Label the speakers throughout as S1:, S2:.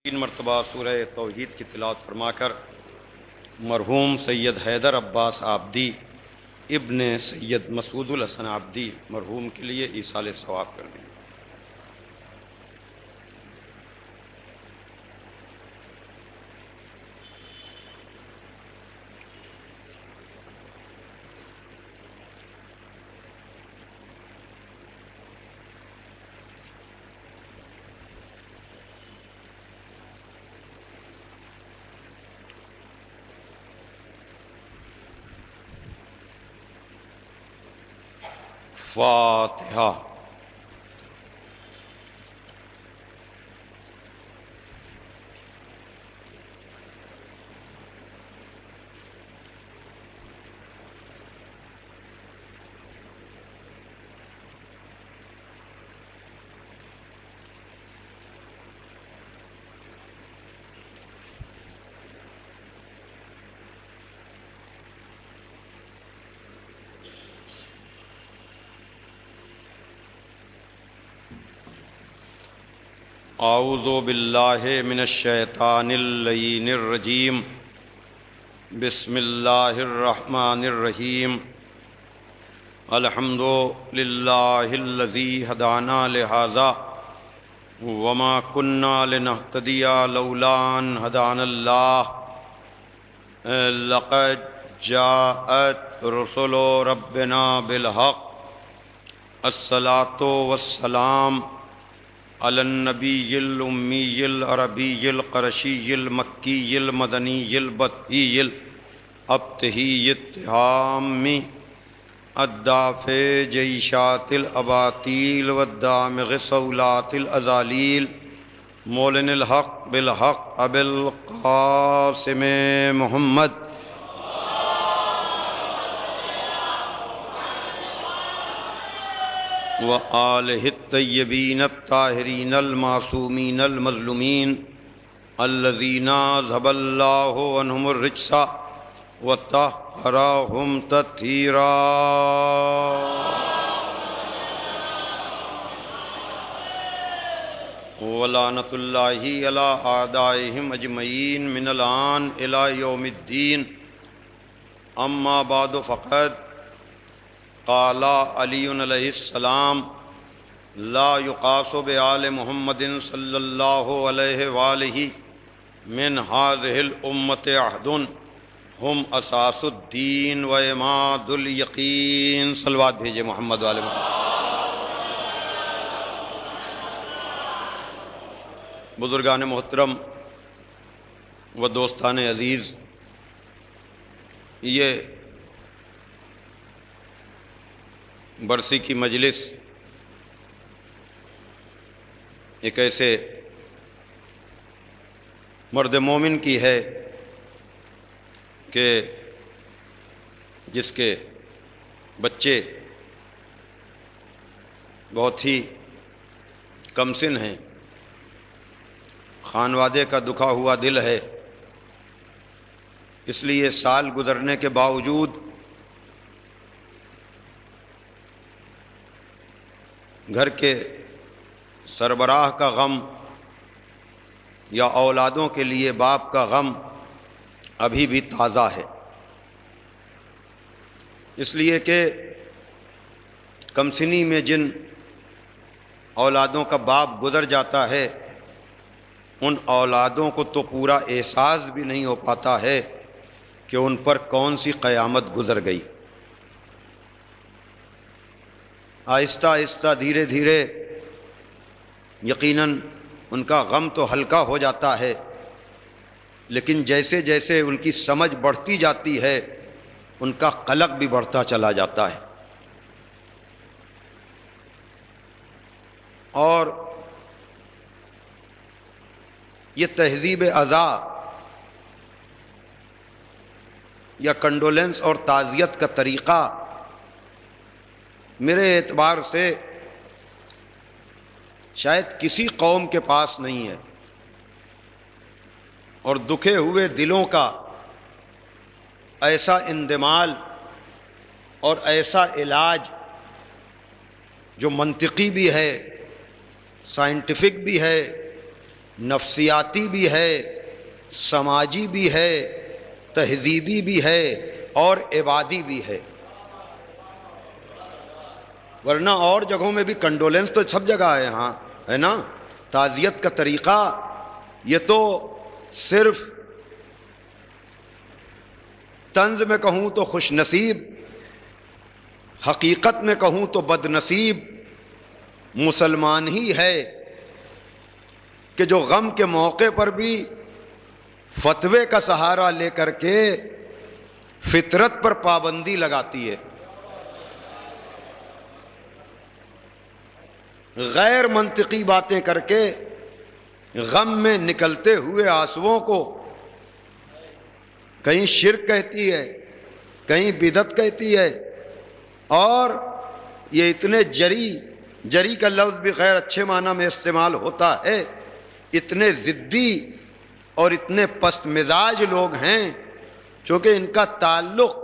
S1: تین مرتبہ سورہ توحید کی تلاوت فرما کر مرحوم سید حیدر عباس عابدی ابن سید مسعود الحسن عابدی مرحوم کے لیے ایصال ثواب کر دیں۔ فاتحہ۔ اعوذ باللہ من الشیطان اللعین الرجیم، بسم اللہ الرحمن الرحیم۔ الحمد للہ الذی ہدانا لہذا وما کنا لنہتدی لولا ان ہدانا اللہ، لقد جاءت رسل ربنا بالحق، الصلاۃ والسلام علی النبی الامی العربی القرشی المکی المدنی البطحی الابتہی التہامی الدافع جیشات الاباطیل والدامغ صولات الازالیل مولن الحق بالحق ابی القاسم محمد وآلہ الطیبین الطاہرین المعصومین المظلومین الذین اذھب اللہ عنہم الرجس وطہرہم تطہیرا۔ ولعنۃ اللہ علی اعدائہم اجمعین من الآن الی یوم الدین۔ اما بعد فقد قال علی علیہ السلام لا یقاس بآل محمد صلی اللہ علیہ وآلہ من هذه الامة احد ہم اساس الدین و عماد الیقین۔ صلوات بھیجے محمد والے محمد۔ بزرگان محترم و دوستان عزیز، یہ برسی کی مجلس ایک ایسے مرد مومن کی ہے کہ جس کے بچے بہت ہی کم سن ہیں، خانوادے کا دکھا ہوا دل ہے، اس لیے سال گزرنے کے باوجود گھر کے سربراہ کا غم یا اولادوں کے لیے باپ کا غم ابھی بھی تازہ ہے، اس لیے کہ کمسنی میں جن اولادوں کا باپ گزر جاتا ہے ان اولادوں کو تو پورا احساس بھی نہیں ہو پاتا ہے کہ ان پر کون سی قیامت گزر گئی۔ آہستہ آہستہ دھیرے دھیرے یقیناً ان کا غم تو ہلکا ہو جاتا ہے، لیکن جیسے جیسے ان کی سمجھ بڑھتی جاتی ہے ان کا قلق بھی بڑھتا چلا جاتا ہے، اور یہ تہذیب عزا یا کنڈولنس اور تعزیت کا طریقہ میرے اعتبار سے شاید کسی قوم کے پاس نہیں ہے، اور دکھے ہوئے دلوں کا ایسا اندمال اور ایسا علاج جو منطقی بھی ہے، سائنٹیفک بھی ہے، نفسیاتی بھی ہے، سماجی بھی ہے، تہذیبی بھی ہے اور عبادی بھی ہے۔ ورنہ اور جگہوں میں بھی کنڈولنس تو سب جگہ ہے، ہاں ہے نا۔ تعزیت کا طریقہ یہ تو صرف طنز میں کہوں تو خوش نصیب، حقیقت میں کہوں تو بد نصیب مسلمان ہی ہے کہ جو غم کے موقع پر بھی فتوے کا سہارا لے کر کے فطرت پر پابندی لگاتی ہے، غیر منطقی باتیں کر کے غم میں نکلتے ہوئے آنسوؤں کو کہیں شرک کہتی ہے، کہیں بدعت کہتی ہے، اور یہ اتنے جری کا لفظ بھی غیر اچھے معنی میں استعمال ہوتا ہے، اتنے ضدی اور اتنے پست مزاج لوگ ہیں، چونکہ ان کا تعلق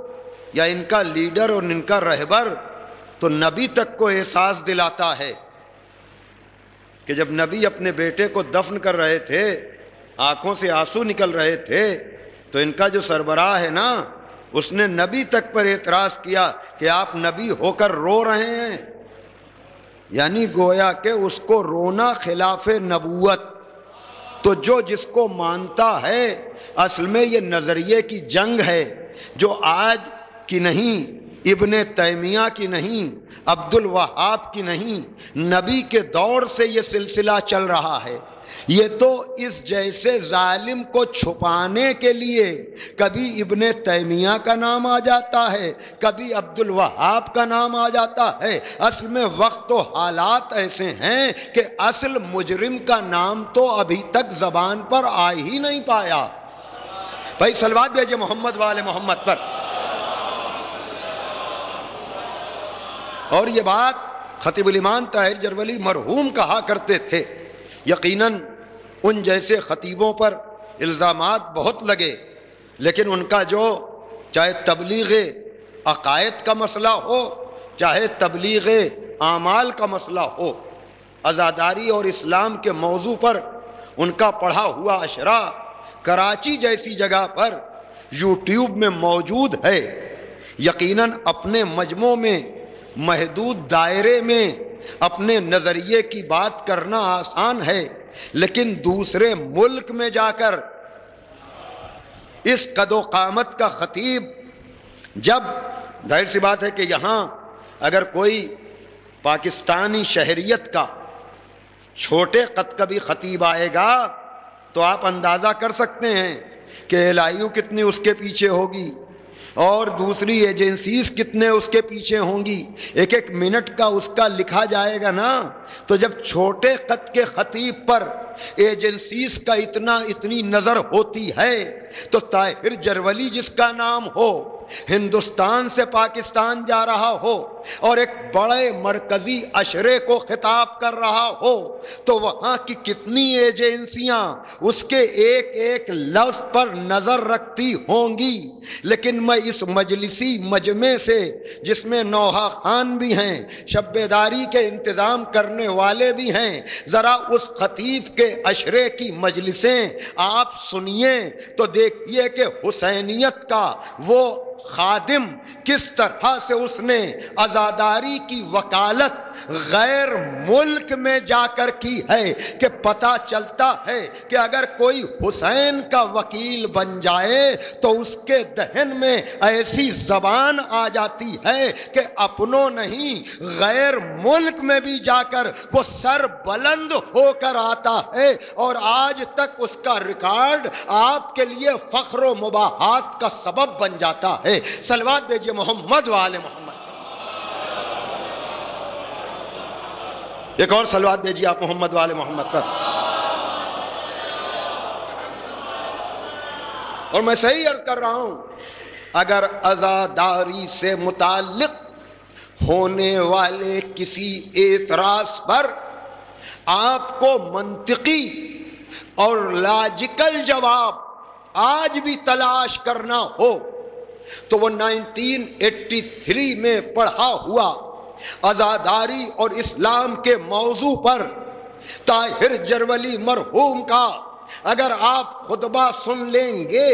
S1: یا ان کا لیڈر اور ان کا رہبر تو نبی تک کو احساس دلاتا ہے کہ جب نبی اپنے بیٹے کو دفن کر رہے تھے، آنکھوں سے آنسو نکل رہے تھے، تو ان کا جو سربراہ ہے نا، اس نے نبی تک پر اعتراض کیا کہ آپ نبی ہو کر رو رہے ہیں، یعنی گویا کہ اس کو رونا خلاف نبوت۔ تو جو جس کو مانتا ہے، اصل میں یہ نظریے کی جنگ ہے جو آج کی نہیں، ابن تیمیہ کی نہیں، عبد الوہاب کی نہیں، نبی کے دور سے یہ سلسلہ چل رہا ہے۔ یہ تو اس جیسے ظالم کو چھپانے کے لیے کبھی ابن تیمیہ کا نام آ جاتا ہے، کبھی عبد الوہاب کا نام آ جاتا ہے۔ اصل میں وقت و حالات ایسے ہیں کہ اصل مجرم کا نام تو ابھی تک زبان پر آ ہی نہیں پایا۔ بھائی صلوات بھیجئے محمد والے محمد پر۔ اور یہ بات خطیب الایمان طاہر جرولی مرحوم کہا کرتے تھے۔ یقیناً ان جیسے خطیبوں پر الزامات بہت لگے، لیکن ان کا جو چاہے تبلیغ عقائد کا مسئلہ ہو، چاہے تبلیغ اعمال کا مسئلہ ہو، عزاداری اور اسلام کے موضوع پر ان کا پڑھا ہوا اشرا کراچی جیسی جگہ پر یوٹیوب میں موجود ہے۔ یقیناً اپنے مجموع میں محدود دائرے میں اپنے نظریے کی بات کرنا آسان ہے، لیکن دوسرے ملک میں جا کر اس قد و قامت کا خطیب، جب ظاہر سی بات ہے کہ یہاں اگر کوئی پاکستانی شہریت کا چھوٹے قد کا بھی خطیب آئے گا تو آپ اندازہ کر سکتے ہیں کہ ایل آئی یو کتنی اس کے پیچھے ہوگی اور دوسری ایجنسیز کتنے اس کے پیچھے ہوں گی۔ ایک ایک منٹ کا اس کا لکھا جائے گا نا، تو جب چھوٹے قد کے خطیب پر ایجنسیز کا اتنی نظر ہوتی ہے تو طاہر جرولی جس کا نام ہو، ہندوستان سے پاکستان جا رہا ہو اور ایک بڑے مرکزی عشرے کو خطاب کر رہا ہو، تو وہاں کی کتنی ایجنسیاں اس کے ایک ایک لفظ پر نظر رکھتی ہوں گی۔ لیکن میں اس مجلسی مجمع سے، جس میں نوحہ خان بھی ہیں، شب بیداری کے انتظام کرنے والے بھی ہیں، ذرا اس خطیب کے عشرے کی مجلسیں آپ سنیے تو دیکھیے کہ حسینیت کا وہ خادم کس طرح سے اس نے عزاداری کی وکالت غیر ملک میں جا کر کی ہے، کہ پتہ چلتا ہے کہ اگر کوئی حسین کا وکیل بن جائے تو اس کے دہن میں ایسی زبان آ جاتی ہے کہ اپنوں نہیں غیر ملک میں بھی جا کر وہ سر بلند ہو کر آتا ہے، اور آج تک اس کا ریکارڈ آپ کے لیے فخر و مباحات کا سبب بن جاتا ہے۔ صلوات دیجئے محمد والے محمد۔ ایک اور صلوات دیجئے آپ محمد والے محمد پر۔ اور میں صحیح عرض کر رہا ہوں، اگر عزاداری سے متعلق ہونے والے کسی اعتراض پر آپ کو منطقی اور لاجیکل جواب آج بھی تلاش کرنا ہو تو وہ 1983 میں پڑھا ہوا عزاداری اور اسلام کے موضوع پر طاہر جرولی مرحوم کا اگر آپ خطبہ سن لیں گے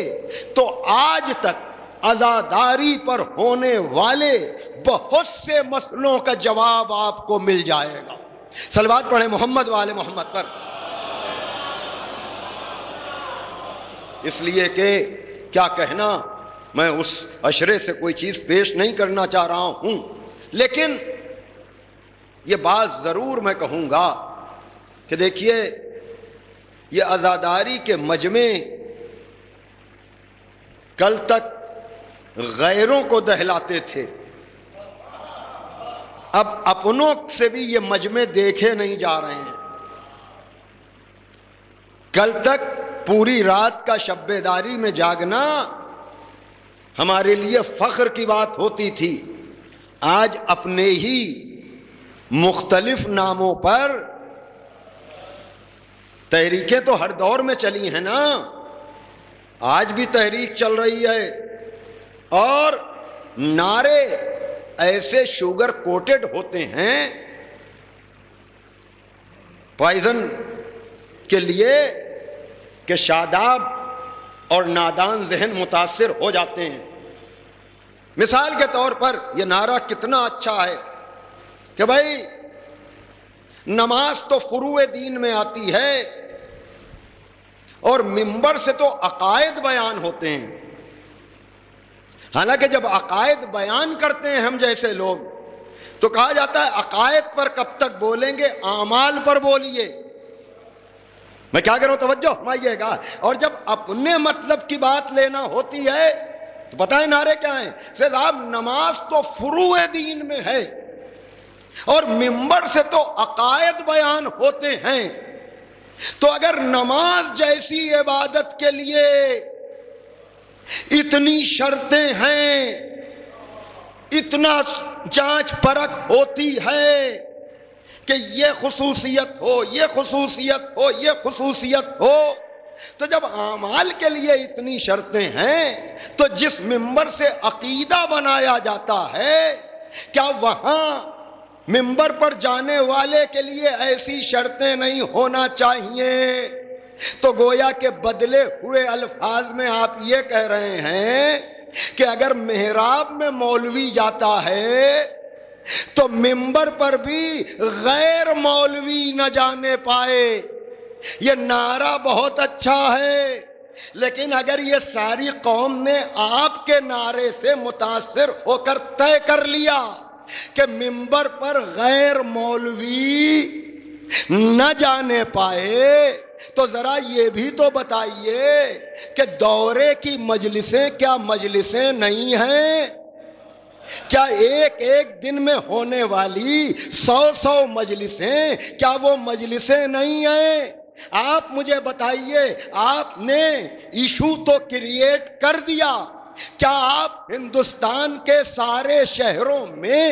S1: تو آج تک عزاداری پر ہونے والے بہت سے مسئلوں کا جواب آپ کو مل جائے گا۔ صلوات پڑھیں محمد وآل محمد پر۔ اس لیے کہ کیا کہنا، میں اس اشرے سے کوئی چیز پیش نہیں کرنا چاہ رہا ہوں، لیکن یہ بات ضرور میں کہوں گا کہ دیکھیے یہ عزاداری کے مجمع کل تک غیروں کو دہلاتے تھے، اب اپنوں سے بھی یہ مجمع دیکھے نہیں جا رہے ہیں۔ کل تک پوری رات کا شب بیداری میں جاگنا ہمارے لیے فخر کی بات ہوتی تھی، آج اپنے ہی مختلف ناموں پر تحریکیں تو ہر دور میں چلی ہیں نا، آج بھی تحریک چل رہی ہے اور نعرے ایسے شوگر کوٹڈ ہوتے ہیں پوائزن کے لیے کہ شاداب اور نادان ذہن متاثر ہو جاتے ہیں۔ مثال کے طور پر یہ نعرہ کتنا اچھا ہے کہ بھائی نماز تو فروع دین میں آتی ہے اور منبر سے تو عقائد بیان ہوتے ہیں، حالانکہ جب عقائد بیان کرتے ہیں ہم جیسے لوگ تو کہا جاتا ہے عقائد پر کب تک بولیں گے، اعمال پر بولیے۔ میں کیا کروں، توجہ فرمائیے گا۔ اور جب اپنے مطلب کی بات لینا ہوتی ہے تو پتہ ہے نعرے کیا ہیں، صاحب نماز تو فروع دین میں ہے اور منبر سے تو عقائد بیان ہوتے ہیں، تو اگر نماز جیسی عبادت کے لیے اتنی شرطیں ہیں، اتنا جانچ پرکھ ہوتی ہے کہ یہ خصوصیت ہو، یہ خصوصیت ہو، یہ خصوصیت ہو، تو جب اعمال کے لیے اتنی شرطیں ہیں تو جس منبر سے عقیدہ بنایا جاتا ہے کیا وہاں منبر پر جانے والے کے لیے ایسی شرطیں نہیں ہونا چاہیے؟ تو گویا کہ بدلے ہوئے الفاظ میں آپ یہ کہہ رہے ہیں کہ اگر محراب میں مولوی جاتا ہے تو منبر پر بھی غیر مولوی نہ جانے پائے۔ یہ نعرہ بہت اچھا ہے، لیکن اگر یہ ساری قوم نے آپ کے نعرے سے متاثر ہو کر طے کر لیا کہ منبر پر غیر مولوی نہ جانے پائے تو ذرا یہ بھی تو بتائیے کہ دورے کی مجلسیں کیا مجلسیں نہیں ہیں؟ کیا ایک ایک دن میں ہونے والی 100 مجلسیں کیا وہ مجلسیں نہیں ہیں؟ آپ مجھے بتائیے، آپ نے ایشو تو کریٹ کر دیا، کیا آپ ہندوستان کے سارے شہروں میں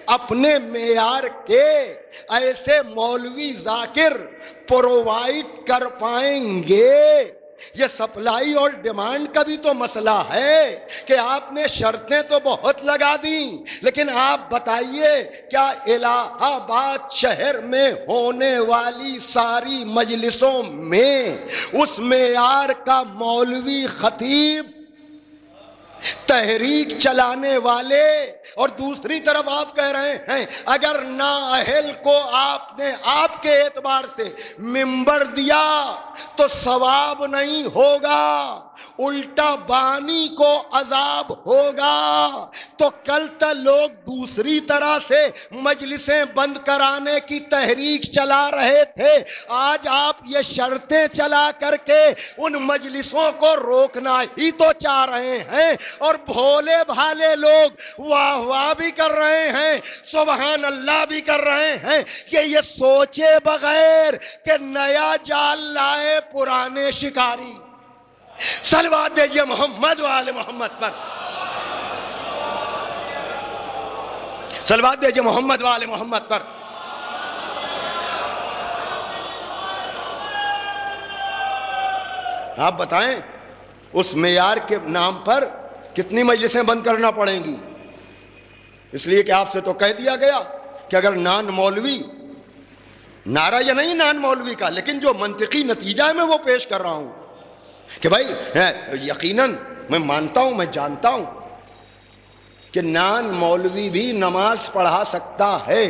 S1: اپنے معیار کے ایسے مولوی ذاکر پرووائڈ کر پائیں گے؟ یہ سپلائی اور ڈیمانڈ کا بھی تو مسئلہ ہے کہ آپ نے شرطیں تو بہت لگا دیں، لیکن آپ بتائیے کیا الہ آباد شہر میں ہونے والی ساری مجلسوں میں اس معیار کا مولوی خطیب تحریک چلانے والے، اور دوسری طرف آپ کہہ رہے ہیں اگر نااہل کو آپ نے آپ کے اعتبار سے منبر دیا تو ثواب نہیں ہوگا، الٹا بانی کو عذاب ہوگا۔ تو کل تک لوگ دوسری طرح سے مجلسیں بند کرانے کی تحریک چلا رہے تھے، آج آپ یہ شرطیں چلا کر کے ان مجلسوں کو روکنا ہی تو چاہ رہے ہیں، اور بھولے بھالے لوگ واہ واہ بھی کر رہے ہیں، سبحان اللہ بھی کر رہے ہیں کہ یہ سوچے بغیر کہ نیا جال لائے پرانے شکاری۔ صلوات دیجئے محمد وآل محمد پر، صلوات دیجئے محمد وآل محمد پر۔ آپ بتائیں اس معیار کے نام پر کتنی مجلسیں بند کرنا پڑیں گی؟ اس لیے کہ آپ سے تو کہہ دیا گیا کہ اگر نان مولوی نعرہ یہ نہیں نان مولوی کا، لیکن جو منطقی نتیجہ ہے میں وہ پیش کر رہا ہوں کہ بھائی یقیناً میں مانتا ہوں، میں جانتا ہوں کہ نان مولوی بھی نماز پڑھا سکتا ہے،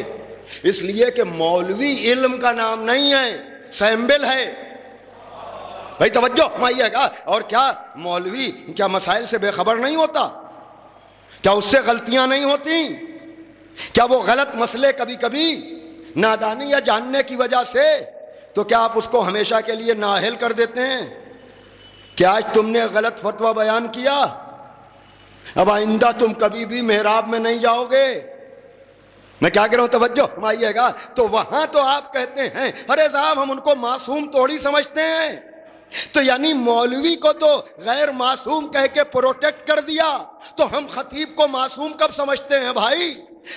S1: اس لیے کہ مولوی علم کا نام نہیں ہے، سیمبل ہے۔ بھائی توجہ فرمائیے گا۔ اور کیا مولوی کیا مسائل سے بے خبر نہیں ہوتا؟ کیا اس سے غلطیاں نہیں ہوتی؟ کیا وہ غلط مسئلے کبھی کبھی نادانی یا جاننے کی وجہ سے، تو کیا آپ اس کو ہمیشہ کے لیے نااہل کر دیتے ہیں؟ کیا آج تم نے غلط فتویٰ بیان کیا، اب آئندہ تم کبھی بھی محراب میں نہیں جاؤ گے؟ میں کیا کہہ رہا ہوں توجہ فرمائیے گا۔ تو وہاں تو آپ کہتے ہیں ارے صاحب ہم ان کو معصوم توڑی سمجھتے ہیں، تو یعنی مولوی کو تو غیر معصوم کہہ کے پروٹیکٹ کر دیا، تو ہم خطیب کو معصوم کب سمجھتے ہیں بھائی؟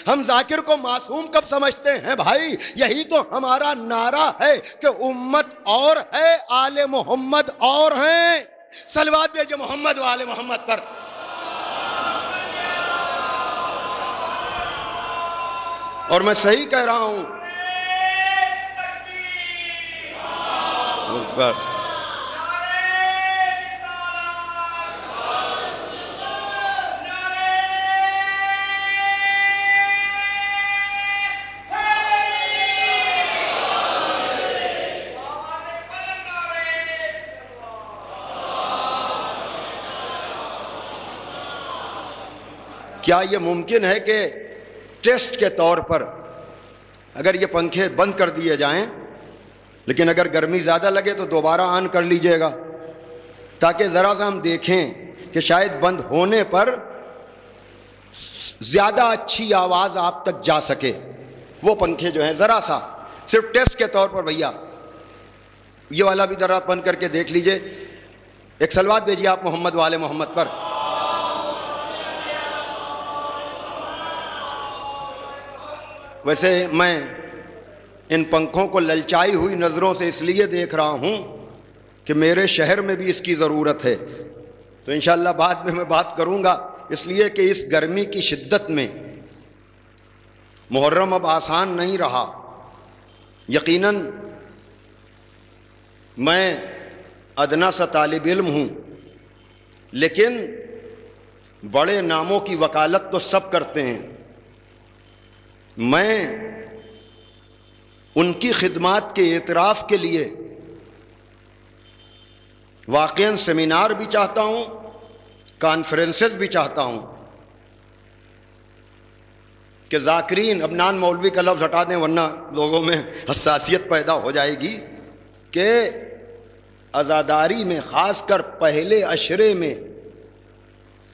S1: ہم ذاکر کو معصوم کب سمجھتے ہیں بھائی؟ یہی تو ہمارا نعرہ ہے کہ امت اور ہے، آل محمد اور ہیں۔ صلوات بھیجئے محمد و آل محمد پر۔ اور میں صحیح کہہ رہا ہوں۔ کیا یہ ممکن ہے کہ ٹیسٹ کے طور پر اگر یہ پنکھے بند کر دیے جائیں، لیکن اگر گرمی زیادہ لگے تو دوبارہ آن کر لیجئے گا، تاکہ ذرا سا ہم دیکھیں کہ شاید بند ہونے پر زیادہ اچھی آواز آپ تک جا سکے؟ وہ پنکھے جو ہیں ذرا سا صرف ٹیسٹ کے طور پر، بھیا یہ والا بھی ذرا بند کر کے دیکھ لیجئے۔ ایک صلوات بھیجیے آپ محمد والے محمد پر۔ ویسے میں ان پنکھوں کو للچائی ہوئی نظروں سے اس لیے دیکھ رہا ہوں کہ میرے شہر میں بھی اس کی ضرورت ہے، تو انشاءاللہ بعد میں بات کروں گا، اس لیے کہ اس گرمی کی شدت میں محرم اب آسان نہیں رہا۔ یقیناً میں ادنا سا طالب علم ہوں، لیکن بڑے ناموں کی وکالت تو سب کرتے ہیں۔ میں ان کی خدمات کے اعتراف کے لیے واقعاً سیمینار بھی چاہتا ہوں، کانفرنسز بھی چاہتا ہوں کہ ذاکرین، اب نان مولوی کا لفظ ہٹا دیں ورنہ لوگوں میں حساسیت پیدا ہو جائے گی، کہ عزاداری میں خاص کر پہلے عشرے میں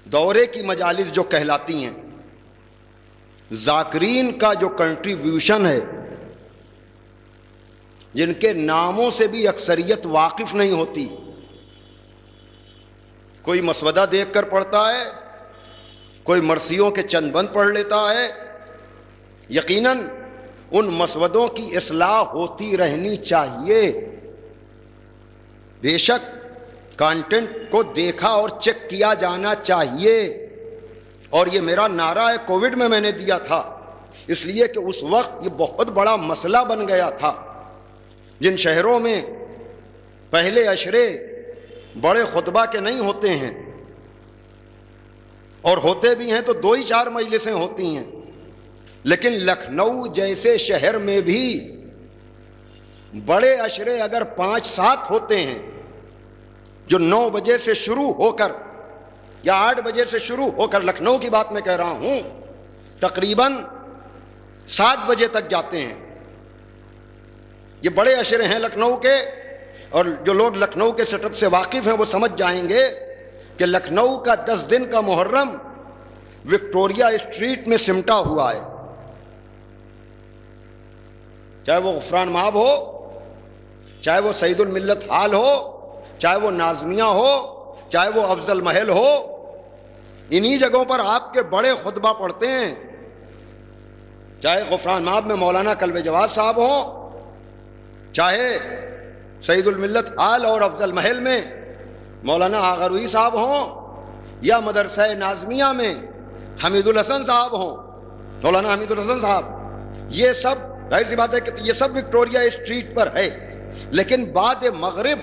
S1: دورے کی مجالس جو کہلاتی ہیں، ذاکرین کا جو کنٹریبیوشن ہے، جن کے ناموں سے بھی اکثریت واقف نہیں ہوتی، کوئی مسودہ دیکھ کر پڑھتا ہے، کوئی مرثیوں کے چند بند پڑھ لیتا ہے۔ یقیناً ان مسودوں کی اصلاح ہوتی رہنی چاہیے، بے شک کانٹینٹ کو دیکھا اور چیک کیا جانا چاہیے، اور یہ میرا نعرہ ہے کووڈ میں نے دیا تھا، اس لیے کہ اس وقت یہ بہت بڑا مسئلہ بن گیا تھا۔ جن شہروں میں پہلے عشرے بڑے خطبہ کے نہیں ہوتے ہیں، اور ہوتے بھی ہیں تو 2 ہی 4 مجلسیں ہوتی ہیں، لیکن لکھنؤ جیسے شہر میں بھی بڑے عشرے اگر 5-7 ہوتے ہیں، جو 9 بجے سے شروع ہو کر یا 8 بجے سے شروع ہو کر، لکھنؤ کی بات میں کہہ رہا ہوں، تقریباً 7 بجے تک جاتے ہیں، یہ بڑے عشرے ہیں لکھنؤ کے۔ اور جو لوگ لکھنؤ کے سیٹ اپ سے واقف ہیں وہ سمجھ جائیں گے کہ لکھنؤ کا 10 دن کا محرم وکٹوریا اسٹریٹ میں سمٹا ہوا ہے، چاہے وہ غفران مآب ہو، چاہے وہ سعید الملت ہال ہو، چاہے وہ نازمیہ ہو، چاہے وہ افضل محل ہو، انہی جگہوں پر آپ کے بڑے خطبہ پڑھتے ہیں، چاہے غفران مآب میں مولانا کلب جواد صاحب ہوں، چاہے سعید الملت ہال اور افضل محل میں مولانا آغروی صاحب ہوں، یا مدرسہ نازمیہ میں حمید الحسن صاحب ہوں، مولانا حمید الحسن صاحب، یہ سب ظاہر سی بات ہے کہ یہ سب وکٹوریا اسٹریٹ پر ہے، لیکن بعد مغرب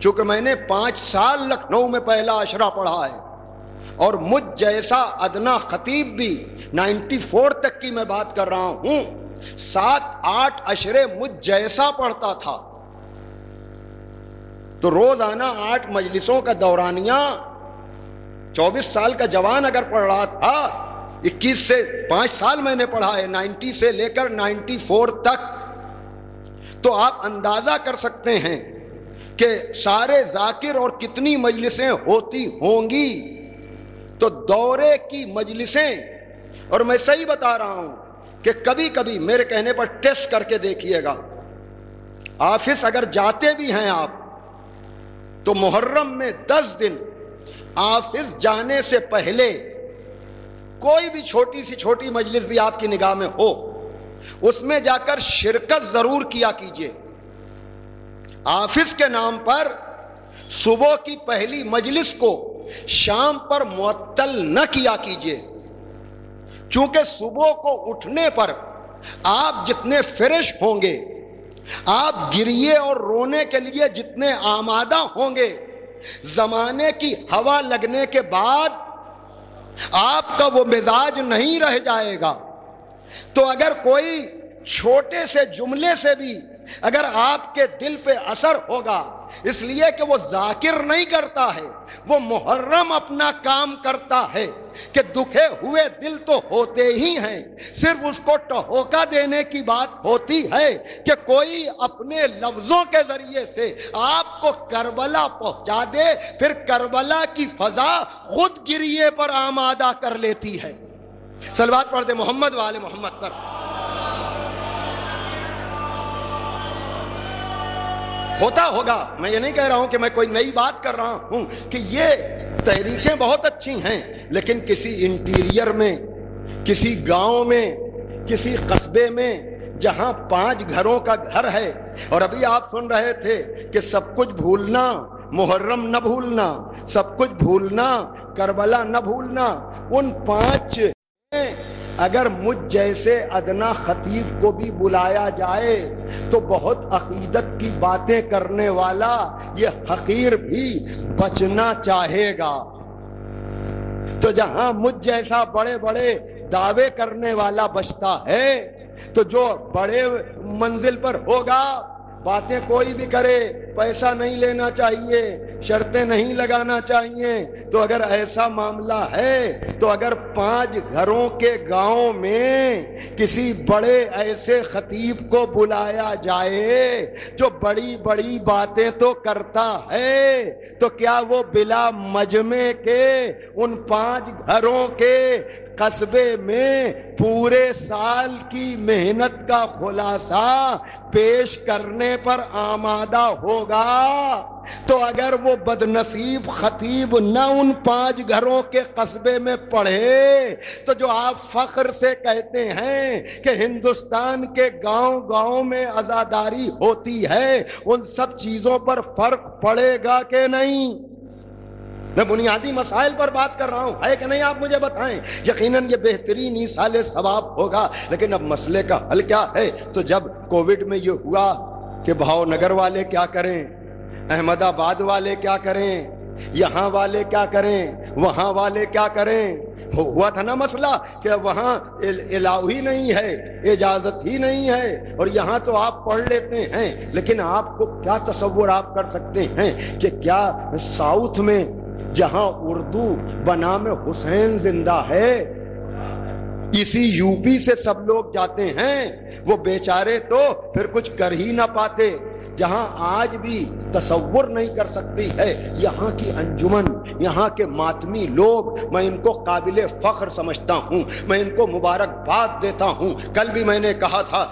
S1: چونکہ میں نے 5 سال لکھنؤ میں پہلا عشرہ پڑھا ہے، اور مجھ جیسا ادنا خطیب بھی 94 تک کی میں بات کر رہا ہوں 7-8 عشرے مجھ جیسا پڑھتا تھا، تو روزانہ 8 مجلسوں کا دورانیہ 24 سال کا جوان اگر پڑھ رہا تھا، 21 سے 5 سال میں نے پڑھا ہے، 90 سے لے کر 94 تک، تو آپ اندازہ کر سکتے ہیں کہ سارے ذاکر اور کتنی مجلسیں ہوتی ہوں گی۔ تو دورے کی مجلسیں، اور میں صحیح بتا رہا ہوں کہ کبھی کبھی میرے کہنے پر ٹیسٹ کر کے دیکھیے گا، آفس اگر جاتے بھی ہیں آپ تو محرم میں 10 دن آفس جانے سے پہلے کوئی بھی چھوٹی سی چھوٹی مجلس بھی آپ کی نگاہ میں ہو، اس میں جا کر شرکت ضرور کیا کیجئے۔ آفس کے نام پر صبح کی پہلی مجلس کو شام پر معطل نہ کیا کیجئے، چونکہ صبح کو اٹھنے پر آپ جتنے فریش ہوں گے، آپ گریے اور رونے کے لیے جتنے آمادہ ہوں گے، زمانے کی ہوا لگنے کے بعد آپ کا وہ مزاج نہیں رہ جائے گا۔ تو اگر کوئی چھوٹے سے جملے سے بھی اگر آپ کے دل پہ اثر ہوگا، اس لیے کہ وہ ذاکر نہیں کرتا ہے، وہ محرم اپنا کام کرتا ہے کہ دکھے ہوئے دل تو ہوتے ہی ہیں، صرف اس کو ٹہوکا دینے کی بات ہوتی ہے کہ کوئی اپنے لفظوں کے ذریعے سے آپ کو کربلا پہنچا دے، پھر کربلا کی فضا خود گریے پر آمادہ کر لیتی ہے۔ صلوات پڑھ دے محمد و آل محمد پر۔ ہوتا ہوگا، میں یہ نہیں کہہ رہا ہوں کہ میں کوئی نئی بات کر رہا ہوں کہ یہ تحریکیں بہت اچھی ہیں، لیکن کسی انٹیریئر میں، کسی گاؤں میں، کسی قصبے میں جہاں 5 گھروں کا گھر ہے، اور ابھی آپ سن رہے تھے کہ سب کچھ بھولنا، محرم نہ بھولنا، سب کچھ بھولنا، کربلا نہ بھولنا، ان 5 اگر مجھ جیسے ادنا خطیب کو بھی بلایا جائے تو بہت عقیدت کی باتیں کرنے والا یہ حقیر بھی بچنا چاہے گا۔ تو جہاں مجھ جیسا بڑے بڑے دعوے کرنے والا بچتا ہے، تو جو بڑے منزل پر ہوگا، باتیں کوئی بھی کرے، پیسہ نہیں لینا چاہیے، شرطیں نہیں لگانا چاہیے، تو اگر ایسا معاملہ ہے تو اگر 5 گھروں کے گاؤں میں کسی بڑے ایسے خطیب کو بلایا جائے جو بڑی بڑی باتیں تو کرتا ہے، تو کیا وہ بلا مجمع کے ان 5 گھروں کے قصبے میں پورے سال کی محنت کا خلاصہ پیش کرنے پر آمادہ ہوگا؟ تو اگر وہ بدنصیب خطیب نہ ان 5 گھروں کے قصبے میں پڑھے، تو جو آپ فخر سے کہتے ہیں کہ ہندوستان کے گاؤں گاؤں میں عزاداری ہوتی ہے، ان سب چیزوں پر فرق پڑے گا کہ نہیں؟ میں بنیادی مسائل پر بات کر رہا ہوں، ہے کہ نہیں؟ آپ مجھے بتائیں۔ یقیناً یہ بہترین ایصال ثواب ہوگا، لیکن اب مسئلے کا حل کیا ہے؟ تو جب کووڈ میں یہ ہوا کہ بھاؤ نگر والے کیا کریں، احمد آباد والے کیا کریں، یہاں والے کیا کریں، وہاں والے کیا کریں، ہوا تھا نا مسئلہ کہ وہاں الاؤ ہی نہیں ہے، اجازت ہی نہیں ہے، اور یہاں تو آپ پڑھ لیتے ہیں۔ لیکن آپ کو کیا تصور آپ کر سکتے ہیں کہ کیا ساؤتھ میں جہاں اردو بنام حسین زندہ ہے، اسی یو پی سے سب لوگ جاتے ہیں، وہ بیچارے تو پھر کچھ کر ہی نہ پاتے، جہاں آج بھی تصور نہیں کر سکتی ہے یہاں کی انجمن، یہاں کے ماتمی لوگ، میں ان کو قابل فخر سمجھتا ہوں، میں ان کو مبارکباد دیتا ہوں۔ کل بھی میں نے کہا تھا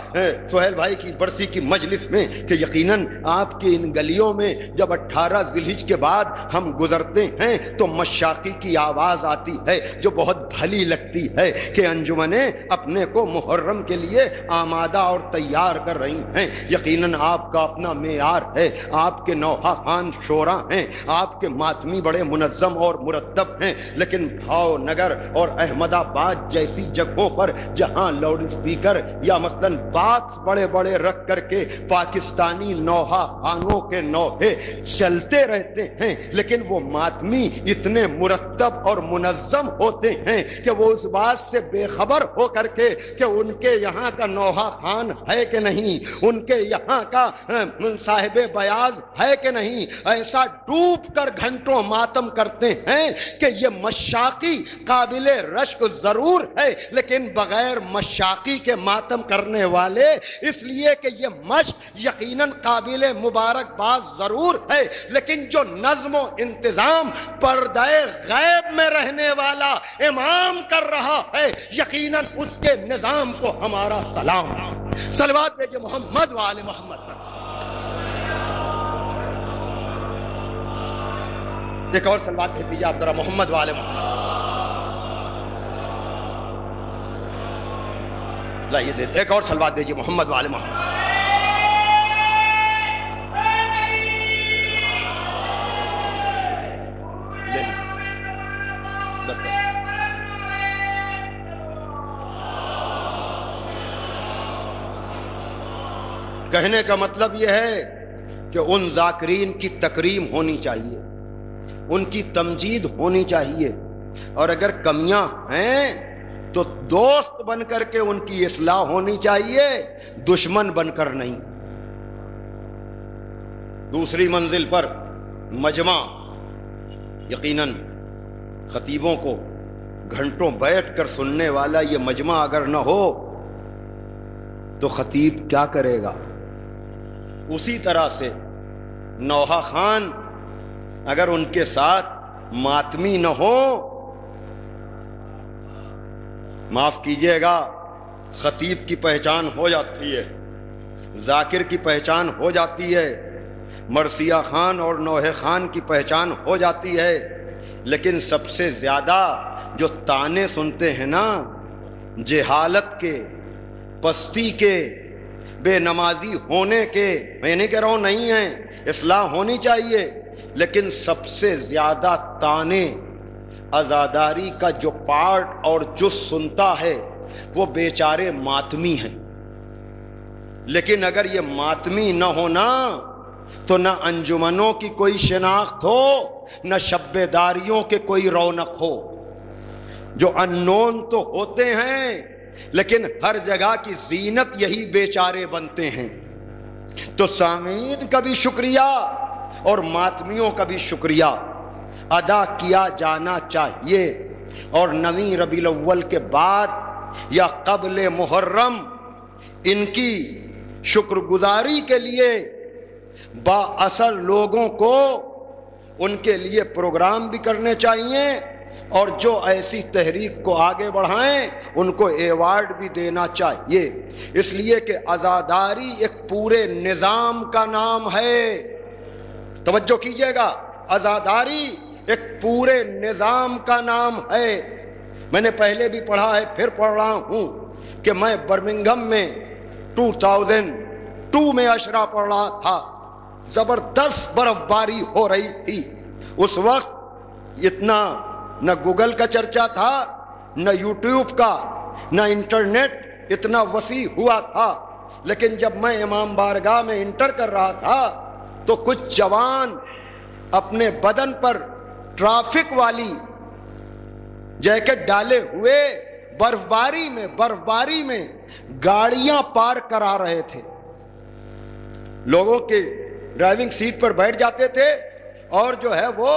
S1: سہیل بھائی کی برسی کی مجلس میں کہ یقیناً آپ کی ان گلیوں میں جب 18 ذی الحجہ کے بعد ہم گزرتے ہیں تو مشاقی کی آواز آتی ہے جو بہت بھلی لگتی ہے کہ انجمنیں اپنے کو محرم کے لیے آمادہ اور تیار کر رہی ہیں۔ یقیناً آپ کا اپنا معیار ہے، آپ کے نوحہ خوان شعراء ہیں، آپ کے ماتمی بڑے منظم منظم اور مرتب ہیں، لیکن بھاؤ نگر اور احمد آباد جیسی جگہوں پر جہاں لاؤڈ اسپیکر یا مثلاً باکس بڑے بڑے رکھ کر کے پاکستانی نوحہ خانوں کے نوحے چلتے رہتے ہیں، لیکن وہ ماتمی اتنے مرتب اور منظم ہوتے ہیں کہ وہ اس بات سے بے خبر ہو کر کے کہ ان کے یہاں کا نوحہ خان ہے کہ نہیں، ان کے یہاں کا صاحب بیاض ہے کہ نہیں، ایسا ڈوب کر گھنٹوں ماتم کرتے ہیں کہ یہ مشاقی قابل رشک ضرور ہے، لیکن بغیر مشاقی کے ماتم کرنے والے، اس لیے کہ یہ مشق یقیناً قابل مبارکباد ضرور ہے، لیکن جو نظم و انتظام پردہ غیب میں رہنے والا امام کر رہا ہے، یقیناً اس کے نظام کو ہمارا سلام۔ صلوات بھیجئے محمد و آل محمد۔ ایک اور صلوات بھیج دیجیے آپ ذرا محمد و آل محمد۔ لائیے دیتے ایک اور صلوات دیجیے محمد و آل محمد۔ کہنے کا مطلب یہ ہے کہ ان ذاکرین کی تکریم ہونی چاہیے، ان کی تمجید ہونی چاہیے، اور اگر کمیاں ہیں تو دوست بن کر کے ان کی اصلاح ہونی چاہیے، دشمن بن کر نہیں۔ دوسری منزل پر مجمع، یقیناً خطیبوں کو گھنٹوں بیٹھ کر سننے والا یہ مجمع اگر نہ ہو تو خطیب کیا کرے گا؟ اسی طرح سے نوحہ خان اگر ان کے ساتھ ماتمی نہ ہو، معاف کیجئے گا، خطیب کی پہچان ہو جاتی ہے، ذاکر کی پہچان ہو جاتی ہے، مرثیہ خان اور نوحہ خان کی پہچان ہو جاتی ہے، لیکن سب سے زیادہ جو تانے سنتے ہیں نا، جہالت کے، پستی کے، بے نمازی ہونے کے، میں نہیں کہہ رہا ہوں نہیں ہیں، اصلاح ہونی چاہیے، لیکن سب سے زیادہ تانے عزاداری کا جو پارٹ اور جز سنتا ہے وہ بیچارے ماتمی ہیں۔ لیکن اگر یہ ماتمی نہ ہونا تو نہ انجمنوں کی کوئی شناخت ہو، نہ شب داریوں کے کوئی رونق ہو۔ جو انون تو ہوتے ہیں لیکن ہر جگہ کی زینت یہی بیچارے بنتے ہیں۔ تو سامعین کا بھی شکریہ اور ماتمیوں کا بھی شکریہ ادا کیا جانا چاہیے، اور نویں ربیع الاول کے بعد یا قبل محرم ان کی شکر گزاری کے لیے با اثر لوگوں کو ان کے لیے پروگرام بھی کرنے چاہیے، اور جو ایسی تحریک کو آگے بڑھائیں ان کو ایوارڈ بھی دینا چاہیے، اس لیے کہ عزاداری ایک پورے نظام کا نام ہے۔ توجہ کیجئے گا، عزاداری ایک پورے نظام کا نام ہے۔ میں نے پہلے بھی پڑھا ہے، پھر پڑھ رہا ہوں کہ میں برمنگھم میں 2002 میں عشرہ پڑھ رہا تھا، زبردست برف باری ہو رہی تھی۔ اس وقت اتنا نہ گوگل کا چرچا تھا، نہ یوٹیوب کا، نہ انٹرنیٹ اتنا وسیع ہوا تھا، لیکن جب میں امام بارگاہ میں انٹر کر رہا تھا تو کچھ جوان اپنے بدن پر ٹرافک والی جیکٹ ڈالے ہوئے برف باری میں گاڑیاں پارک کرا رہے تھے، لوگوں کے ڈرائیونگ سیٹ پر بیٹھ جاتے تھے اور جو ہے وہ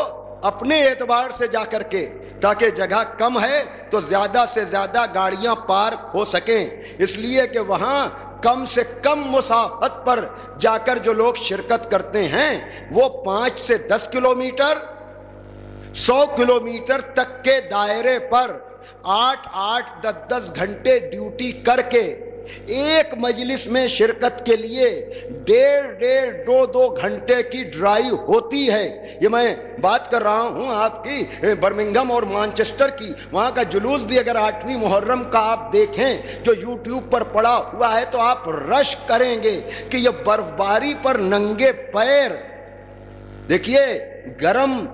S1: اپنے اعتبار سے جا کر کے، تاکہ جگہ کم ہے تو زیادہ سے زیادہ گاڑیاں پارک ہو سکیں، اس لیے کہ وہاں کم سے کم مسافت پر جا کر جو لوگ شرکت کرتے ہیں وہ 5 سے 10 کلومیٹر 100 کلومیٹر تک کے دائرے پر 8-8 10-10 گھنٹے ڈیوٹی کر کے ایک مجلس میں شرکت کے لیے 1.5 2 گھنٹے کی ڈرائیو ہوتی ہے۔ یہ میں بات کر رہا ہوں آپ کی برمنگھم اور مانچسٹر کی، وہاں کا جلوس بھی اگر 8ویں محرم کا آپ دیکھیں جو یوٹیوب پر پڑا ہوا ہے تو آپ رشک کریں گے کہ یہ برف باری پر ننگے پیر، دیکھیے گرم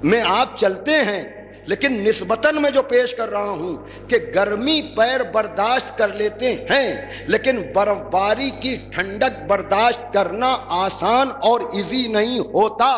S1: میں آپ چلتے ہیں، لیکن نسبتاً میں جو پیش کر رہا ہوں کہ گرمی پیر برداشت کر لیتے ہیں، لیکن برف باری کی ٹھنڈک برداشت کرنا آسان اور ایزی نہیں ہوتا،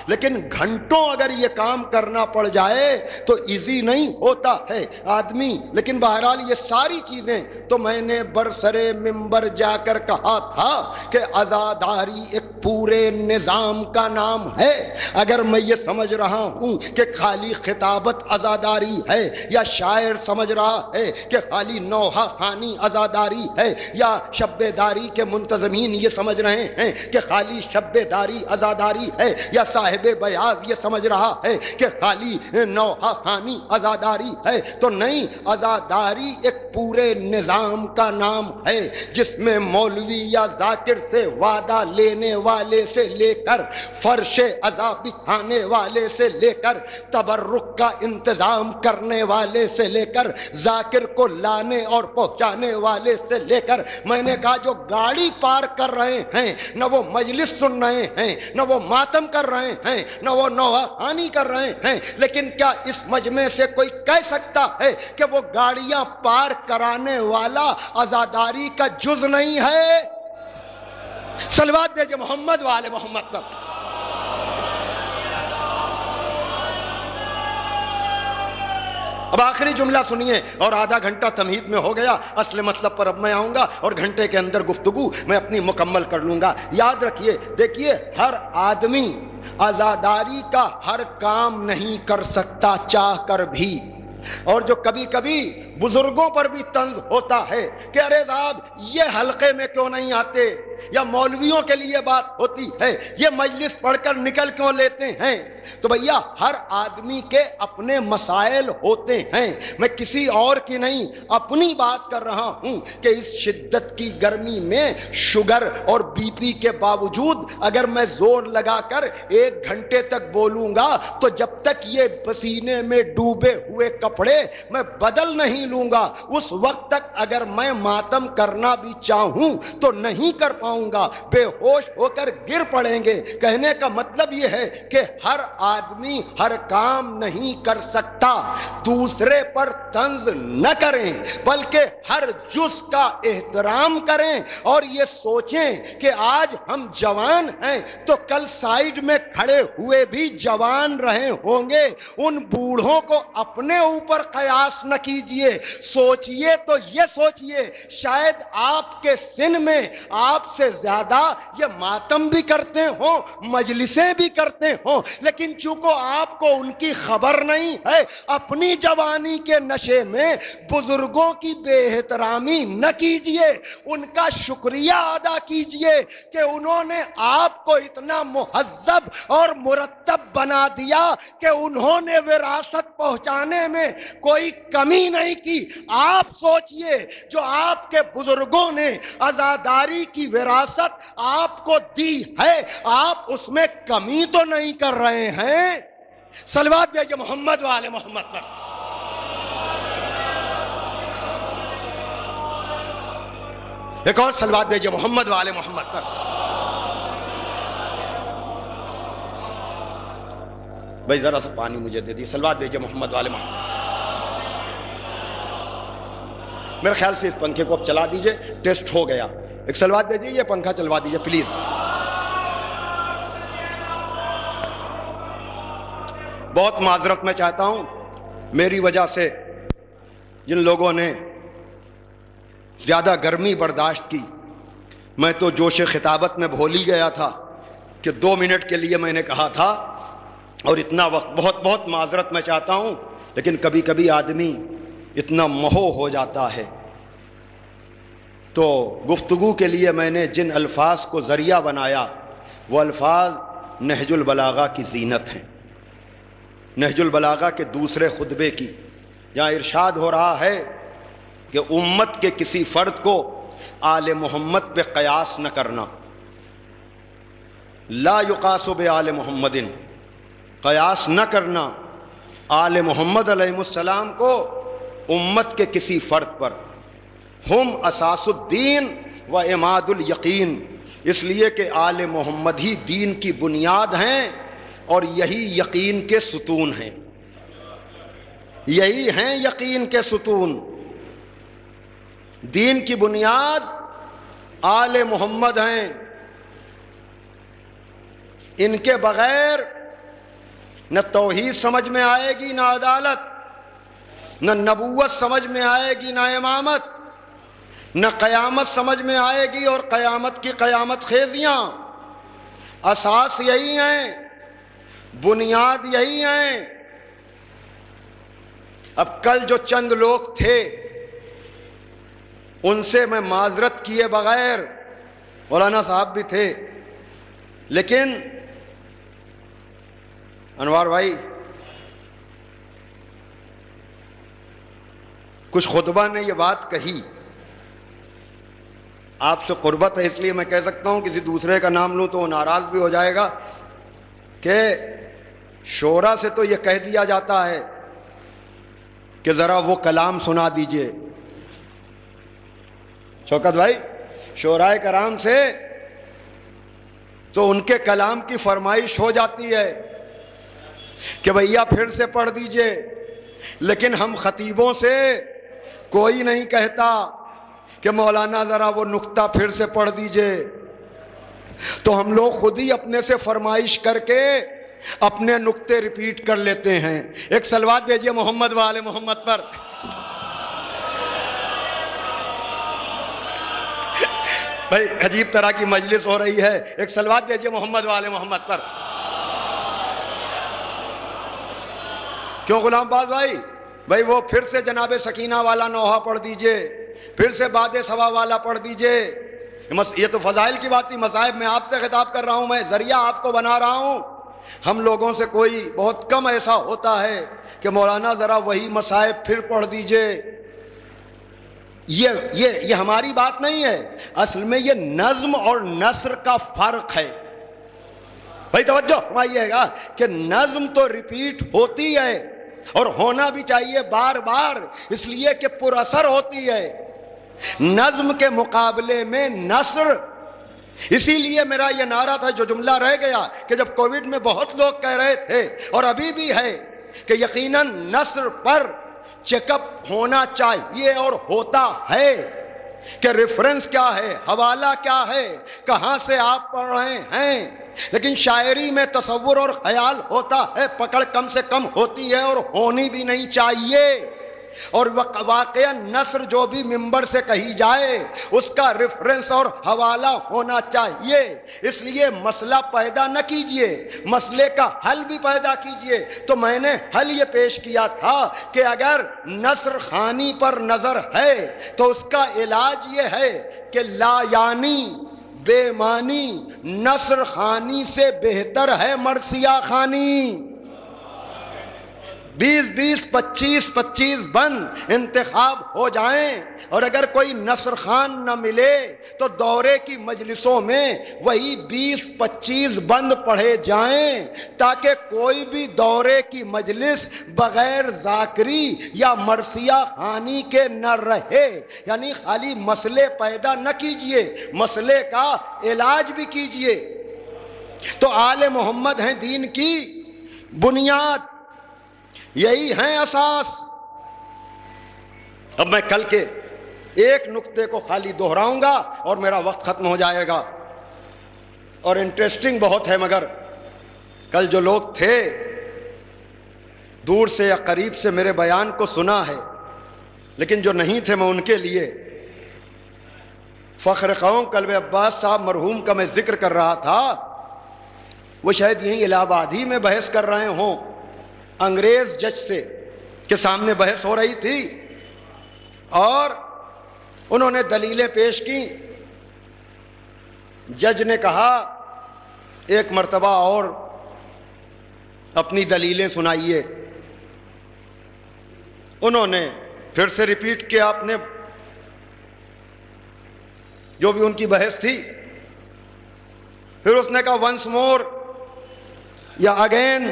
S1: لیکن گھنٹوں اگر یہ کام کرنا پڑ جائے تو ایزی نہیں ہوتا ہے آدمی۔ لیکن بہرحال یہ ساری چیزیں تو میں نے برسرے منبر جا کر کہا تھا کہ عزاداری ایک پورے نظام کا نام ہے۔ اگر میں یہ سمجھ رہا ہوں کہ خالی خطابت عزاداری ہے، یا شاعر سمجھ رہا ہے کہ خالی نوحہ خوانی عزاداری ہے، یا شب داری کے منتظمین یہ سمجھ رہے ہیں کہ خالی شب داری عزاداری ہے، یا صاحب بیاض یہ سمجھ رہا ہے کہ خالی نوحہ خوانی عزاداری ہے، تو نہیں، عزاداری ایک پورے نظام کا نام ہے جس میں مولوی یا ذاکر سے وعدہ لینے والے سے لے کر فرش عزا بچھانے والے سے لے کر تبرک کا انتظام کرنے والے سے لے کر ذاکر کو لانے اور پہنچانے والے سے لے کر، میں نے کہا جو گاڑی پار کر رہے ہیں نہ وہ مجلس سن رہے ہیں، نہ وہ ماتم کر رہے ہیں، نہ وہ نوحہ خوانی کر رہے ہیں، لیکن کیا اس مجمع سے کوئی کہہ سکتا ہے کہ وہ گاڑیاں پار کرانے والا عزاداری کا جز نہیں ہے؟ صلوات بھیجے محمد و آل محمد پر۔ اب آخری جملہ سنیے، اور آدھا گھنٹہ تمہید میں ہو گیا، اصل مطلب پر اب میں آؤں گا، اور گھنٹے کے اندر گفتگو میں اپنی مکمل کر لوں گا۔ یاد رکھیے، دیکھیے، ہر آدمی عزاداری کا ہر کام نہیں کر سکتا چاہ کر بھی، اور جو کبھی کبھی بزرگوں پر بھی طنز ہوتا ہے کہ ارے صاحب یہ حلقے میں کیوں نہیں آتے، یا مولویوں کے لیے بات ہوتی ہے یہ مجلس پڑھ کر نکل کیوں لیتے ہیں، تو بھیا ہر آدمی کے اپنے مسائل ہوتے ہیں، میں کسی اور کی نہیں اپنی بات کر رہا ہوں کہ اس شدت کی گرمی میں شوگر اور بی پی کے باوجود اگر میں زور لگا کر 1 گھنٹے تک بولوں گا تو جب تک یہ پسینے میں ڈوبے ہوئے کپڑے میں بدل نہیں لوں گا، اس وقت تک اگر میں ماتم کرنا بھی چاہوں تو نہیں کر پاؤں گا، بے ہوش ہو کر گر پڑیں گے۔ کہنے کا مطلب یہ ہے کہ ہر آدمی ہر کام نہیں کر سکتا، دوسرے پر طنز نہ کریں بلکہ ہر جز کا احترام کریں، اور یہ سوچیں کہ آج ہم جوان ہیں تو کل سائیڈ میں کھڑے ہوئے بھی جوان رہے ہوں گے۔ ان بوڑھوں کو اپنے اوپر قیاس نہ کیجئے، سوچئے تو یہ سوچئے شاید آپ کے سن میں آپ سے زیادہ یہ ماتم بھی کرتے ہوں، مجلسیں بھی کرتے ہوں، لیکن چونکہ آپ کو ان کی خبر نہیں ہے، اپنی جوانی کے نشے میں بزرگوں کی بے احترامی نہ کیجئے، ان کا شکریہ ادا کیجئے کہ انہوں نے آپ کو اتنا مہذب اور مرتب بنا دیا کہ انہوں نے وراثت پہنچانے میں کوئی کمی نہیں کی۔ آپ سوچئے جو آپ کے بزرگوں نے عزاداری کی وراثت آپ کو دی ہے، آپ اس میں کمی تو نہیں کر رہے ہیں؟ صلوات بھیجئے محمد و آل محمد پر۔ ایک اور صلوات بھیجئے محمد و آل محمد پر۔ بھائی ذرا سا پانی مجھے دے دیئے، صلوات بھیجئے محمد و آل محمد۔ میرے خیال سے اس پنکھے کو اب چلا دیجئے، ٹیسٹ ہو گیا۔ ایک صلوات بھیجئے، یہ پنکھا چلوا دیجئے پلیز۔ بہت معذرت میں چاہتا ہوں، میری وجہ سے جن لوگوں نے زیادہ گرمی برداشت کی، میں تو جوش خطابت میں بھول ہی گیا تھا کہ 2 منٹ کے لیے میں نے کہا تھا، اور اتنا وقت بہت بہت معذرت میں چاہتا ہوں، لیکن کبھی کبھی آدمی اتنا مہو ہو جاتا ہے۔ تو گفتگو کے لیے میں نے جن الفاظ کو ذریعہ بنایا وہ الفاظ نہج البلاغہ کی زینت ہیں، نہج البلاغہ کے دوسرے خطبے کی، جہاں ارشاد ہو رہا ہے کہ امت کے کسی فرد کو آل محمد پہ قیاس نہ کرنا، لا یقاس بآل محمد، قیاس نہ کرنا آل محمد علیہ السلام کو امت کے کسی فرد پر۔ ہم اساس الدین و عماد الیقین، اس لیے کہ آل محمد ہی دین کی بنیاد ہیں، اور یہی یقین کے ستون ہیں، یہی ہیں یقین کے ستون۔ دین کی بنیاد آل محمد ہیں، ان کے بغیر نہ توحید سمجھ میں آئے گی، نہ عدالت، نہ نبوت سمجھ میں آئے گی، نہ امامت، نہ قیامت سمجھ میں آئے گی، اور قیامت کی قیامت خیزیاں۔ اساس یہی ہیں، بنیاد یہی ہیں۔ اب کل جو چند لوگ تھے ان سے میں معذرت کیے بغیر، مولانا صاحب بھی تھے، لیکن انوار بھائی کچھ خطبہ نے یہ بات کہی، آپ سے قربت ہے اس لیے میں کہہ سکتا ہوں، کسی دوسرے کا نام لوں تو وہ ناراض بھی ہو جائے گا، کہ شورا سے تو یہ کہہ دیا جاتا ہے کہ ذرا وہ کلام سنا دیجئے۔ شوکت بھائی، شورائے کرام سے تو ان کے کلام کی فرمائش ہو جاتی ہے کہ بھیا پھر سے پڑھ دیجئے، لیکن ہم خطیبوں سے کوئی نہیں کہتا کہ مولانا ذرا وہ نقطہ پھر سے پڑھ دیجئے، تو ہم لوگ خود ہی اپنے سے فرمائش کر کے اپنے نقطے ریپیٹ کر لیتے ہیں۔ ایک صلوات بھیجئے محمد و آل محمد پر۔ بھائی عجیب طرح کی مجلس ہو رہی ہے، ایک صلوات بھیجئے محمد و آل محمد پر۔ کیوں غلام باز بھائی وہ پھر سے جناب سکینہ والا نوحہ پڑھ دیجئے، پھر سے باد صبا والا پڑھ دیجئے۔ یہ تو فضائل کی بات تھی، مصائب میں آپ سے خطاب کر رہا ہوں، میں ذریعہ آپ کو بنا رہا ہوں۔ ہم لوگوں سے کوئی بہت کم ایسا ہوتا ہے کہ مولانا ذرا وہی مصائب پھر پڑھ دیجئے۔ یہ ہماری بات نہیں ہے، اصل میں یہ نظم اور نثر کا فرق ہے۔ بھائی توجہ فرمائیے گا کہ نظم تو ریپیٹ ہوتی ہے اور ہونا بھی چاہیے بار بار، اس لیے کہ پر اثر ہوتی ہے۔ نظم کے مقابلے میں نثر، اسی لیے میرا یہ نعرہ تھا جو جملہ رہ گیا کہ جب کووڈ میں بہت لوگ کہہ رہے تھے اور ابھی بھی ہے کہ یقیناً نثر پر چیک اپ ہونا چاہیے اور ہوتا ہے، کہ ریفرنس کیا ہے، حوالہ کیا ہے، کہاں سے آپ پڑھ رہے ہیں۔ لیکن شاعری میں تصور اور خیال ہوتا ہے، پکڑ کم سے کم ہوتی ہے اور ہونی بھی نہیں چاہیے۔ اور واقعہ نثر جو بھی ممبر سے کہی جائے اس کا ریفرنس اور حوالہ ہونا چاہیے۔ اس لیے مسئلہ پیدا نہ کیجئے، مسئلے کا حل بھی پیدا کیجئے۔ تو میں نے حل یہ پیش کیا تھا کہ اگر نثر خوانی پر نظر ہے تو اس کا علاج یہ ہے کہ لا یعنی بے معنی نثر خوانی سے بہتر ہے مرثیہ خوانی۔ 20-20 25-25 بند انتخاب ہو جائیں، اور اگر کوئی نثر خوان نہ ملے تو دورے کی مجلسوں میں وہی 20-25 بند پڑھے جائیں، تاکہ کوئی بھی دورے کی مجلس بغیر ذاکری یا مرثیہ خوانی کے نہ رہے۔ یعنی خالی مسئلے پیدا نہ کیجئے، مسئلے کا علاج بھی کیجئے۔ تو آل محمد ہیں دین کی بنیاد، یہی ہیں اساس۔ اب میں کل کے ایک نقطے کو خالی دہراؤں گا اور میرا وقت ختم ہو جائے گا، اور انٹرسٹنگ بہت ہے، مگر کل جو لوگ تھے دور سے یا قریب سے میرے بیان کو سنا ہے، لیکن جو نہیں تھے میں ان کے لیے فخر قوم قلب عباس صاحب مرحوم کا میں ذکر کر رہا تھا۔ وہ شاید یہیں الہ آباد ہی میں بحث کر رہے ہوں، انگریز جج سے کے سامنے بحث ہو رہی تھی، اور انہوں نے دلیلیں پیش کی۔ جج نے کہا ایک مرتبہ اور اپنی دلیلیں سنائیے۔ انہوں نے پھر سے ریپیٹ کیا اپنے جو بھی ان کی بحث تھی۔ پھر اس نے کہا ونس مور یا اگین۔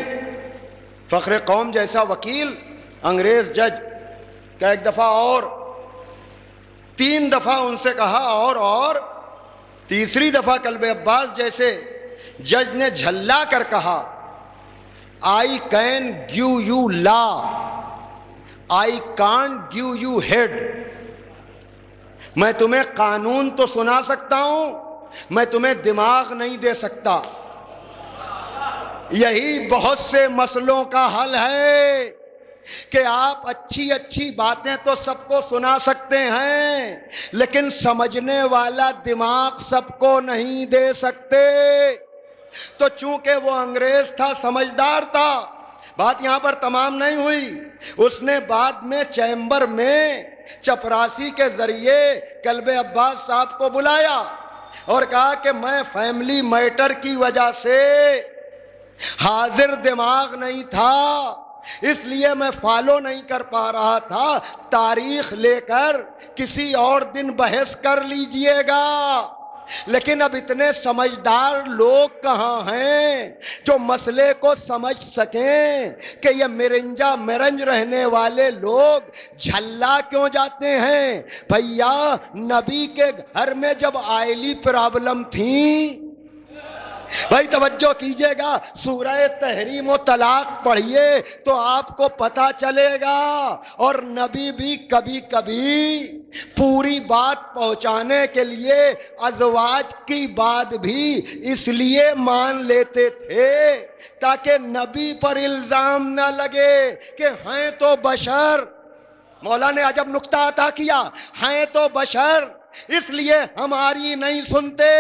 S1: فخر قوم جیسا وکیل انگریز جج کا ایک دفعہ اور 3 دفعہ ان سے کہا، اور تیسری دفعہ قلب عباس جیسے جج نے جھلا کر کہا I can give you law, I can't give you head. میں تمہیں قانون تو سنا سکتا ہوں، میں تمہیں دماغ نہیں دے سکتا۔ یہی بہت سے مسئلوں کا حل ہے کہ آپ اچھی اچھی باتیں تو سب کو سنا سکتے ہیں، لیکن سمجھنے والا دماغ سب کو نہیں دے سکتے۔ تو چونکہ وہ انگریز تھا، سمجھدار تھا، بات یہاں پر تمام نہیں ہوئی۔ اس نے بعد میں چیمبر میں چپراسی کے ذریعے کلب عباس صاحب کو بلایا اور کہا کہ میں فیملی میٹر کی وجہ سے حاضر دماغ نہیں تھا، اس لیے میں فالو نہیں کر پا رہا تھا، تاریخ لے کر کسی اور دن بحث کر لیجئے گا۔ لیکن اب اتنے سمجھدار لوگ کہاں ہیں جو مسئلے کو سمجھ سکیں کہ یہ مرنجا مرنج رہنے والے لوگ جھلا کیوں جاتے ہیں؟ بھیا نبی کے گھر میں جب آئلی پرابلم تھی، بھائی توجہ کیجئے گا، سورہ تحریم و طلاق پڑھیے تو آپ کو پتہ چلے گا۔ اور نبی بھی کبھی کبھی پوری بات پہنچانے کے لیے ازواج کی بات بھی اس لیے مان لیتے تھے تاکہ نبی پر الزام نہ لگے کہ ہیں تو بشر۔ مولا نے عجب نکتہ عطا کیا، ہیں تو بشر اس لیے ہماری نہیں سنتے۔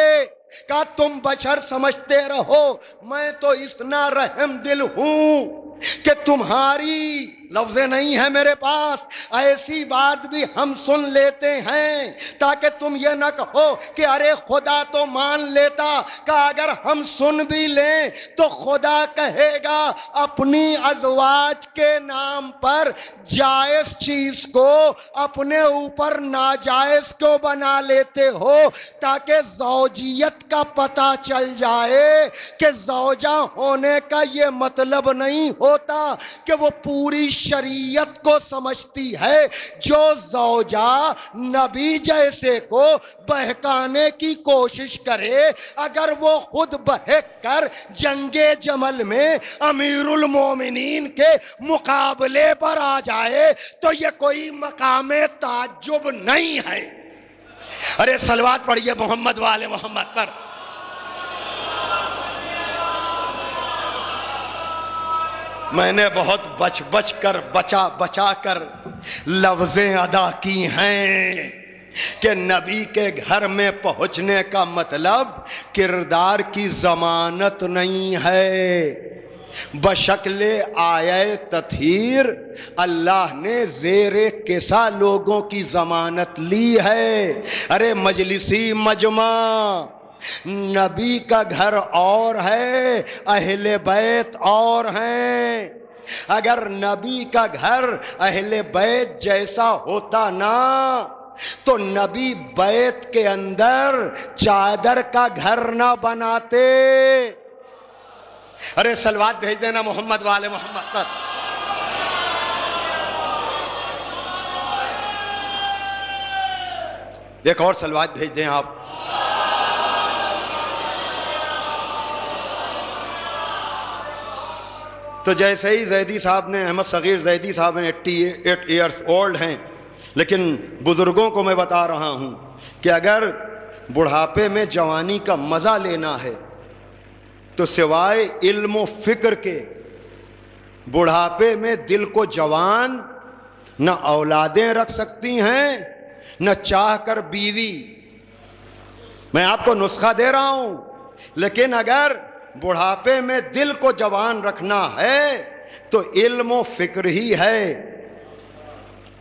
S1: کہا تم بشر سمجھتے رہو، میں تو اتنا رحم دل ہوں کہ تمہاری لفظ نہیں ہے میرے پاس، ایسی بات بھی ہم سن لیتے ہیں تاکہ تم یہ نہ کہو کہ ارے خدا تو مان لیتا۔ کہ اگر ہم سن بھی لیں تو خدا کہے گا اپنی ازواج کے نام پر جائز چیز کو اپنے اوپر ناجائز کیوں بنا لیتے ہو؟ تاکہ زوجیت کا پتہ چل جائے کہ زوجہ ہونے کا یہ مطلب نہیں ہوتا کہ وہ پوری شریعت کو سمجھتی ہے۔ جو زوجہ نبی جیسے کو بہکانے کی کوشش کرے، اگر وہ خود بہک کر جنگ جمل میں امیر المومنین کے مقابلے پر آ جائے تو یہ کوئی مقام تعجب نہیں ہے۔ ارے صلوات پڑھیے محمد والے محمد پر۔ میں نے بہت بچ کر بچا کر لفظیں ادا کی ہیں کہ نبی کے گھر میں پہنچنے کا مطلب کردار کی ضمانت نہیں ہے۔ بشکل آیہ تطہیر اللہ نے زیر کسا لوگوں کی ضمانت لی ہے۔ ارے مجلسی مجمع، نبی کا گھر اور ہے، اہل بیت اور ہیں۔ اگر نبی کا گھر اہل بیت جیسا ہوتا نا تو نبی بیت کے اندر چادر کا گھر نہ بناتے۔ ارے صلوات بھیج دینا محمد والے محمد پر۔ ایک اور صلوات بھیج دیں آپ۔ تو جیسے ہی زیدی صاحب نے، احمد صغیر زیدی صاحب نے 88 ایئرز اولڈ ہیں، لیکن بزرگوں کو میں بتا رہا ہوں کہ اگر بڑھاپے میں جوانی کا مزہ لینا ہے تو سوائے علم و فکر کے بڑھاپے میں دل کو جوان نہ اولادیں رکھ سکتی ہیں نہ چاہ کر بیوی۔ میں آپ کو نسخہ دے رہا ہوں، لیکن اگر بڑھاپے میں دل کو جوان رکھنا ہے تو علم و فکر ہی ہے۔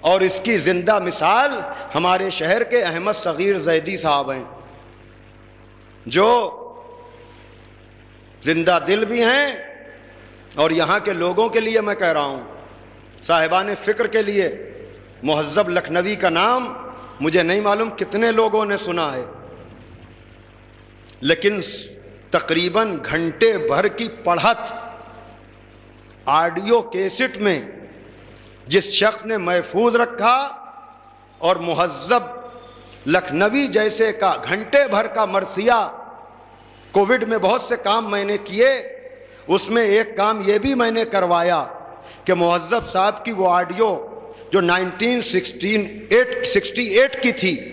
S1: اور اس کی زندہ مثال ہمارے شہر کے احمد صغیر زیدی صاحب ہیں، جو زندہ دل بھی ہیں اور یہاں کے لوگوں کے لیے میں کہہ رہا ہوں، صاحبان فکر کے لیے۔ مہذب لکھنوی کا نام مجھے نہیں معلوم کتنے لوگوں نے سنا ہے، لیکن تقریباً گھنٹے بھر کی پڑھت آڈیو کیسٹ میں جس شخص نے محفوظ رکھا، اور مہذب لکھنوی جیسے کا گھنٹے بھر کا مرثیہ، کووڈ میں بہت سے کام میں نے کیے، اس میں ایک کام یہ بھی میں نے کروایا کہ مہذب صاحب کی وہ آڈیو جو 1968 کی تھی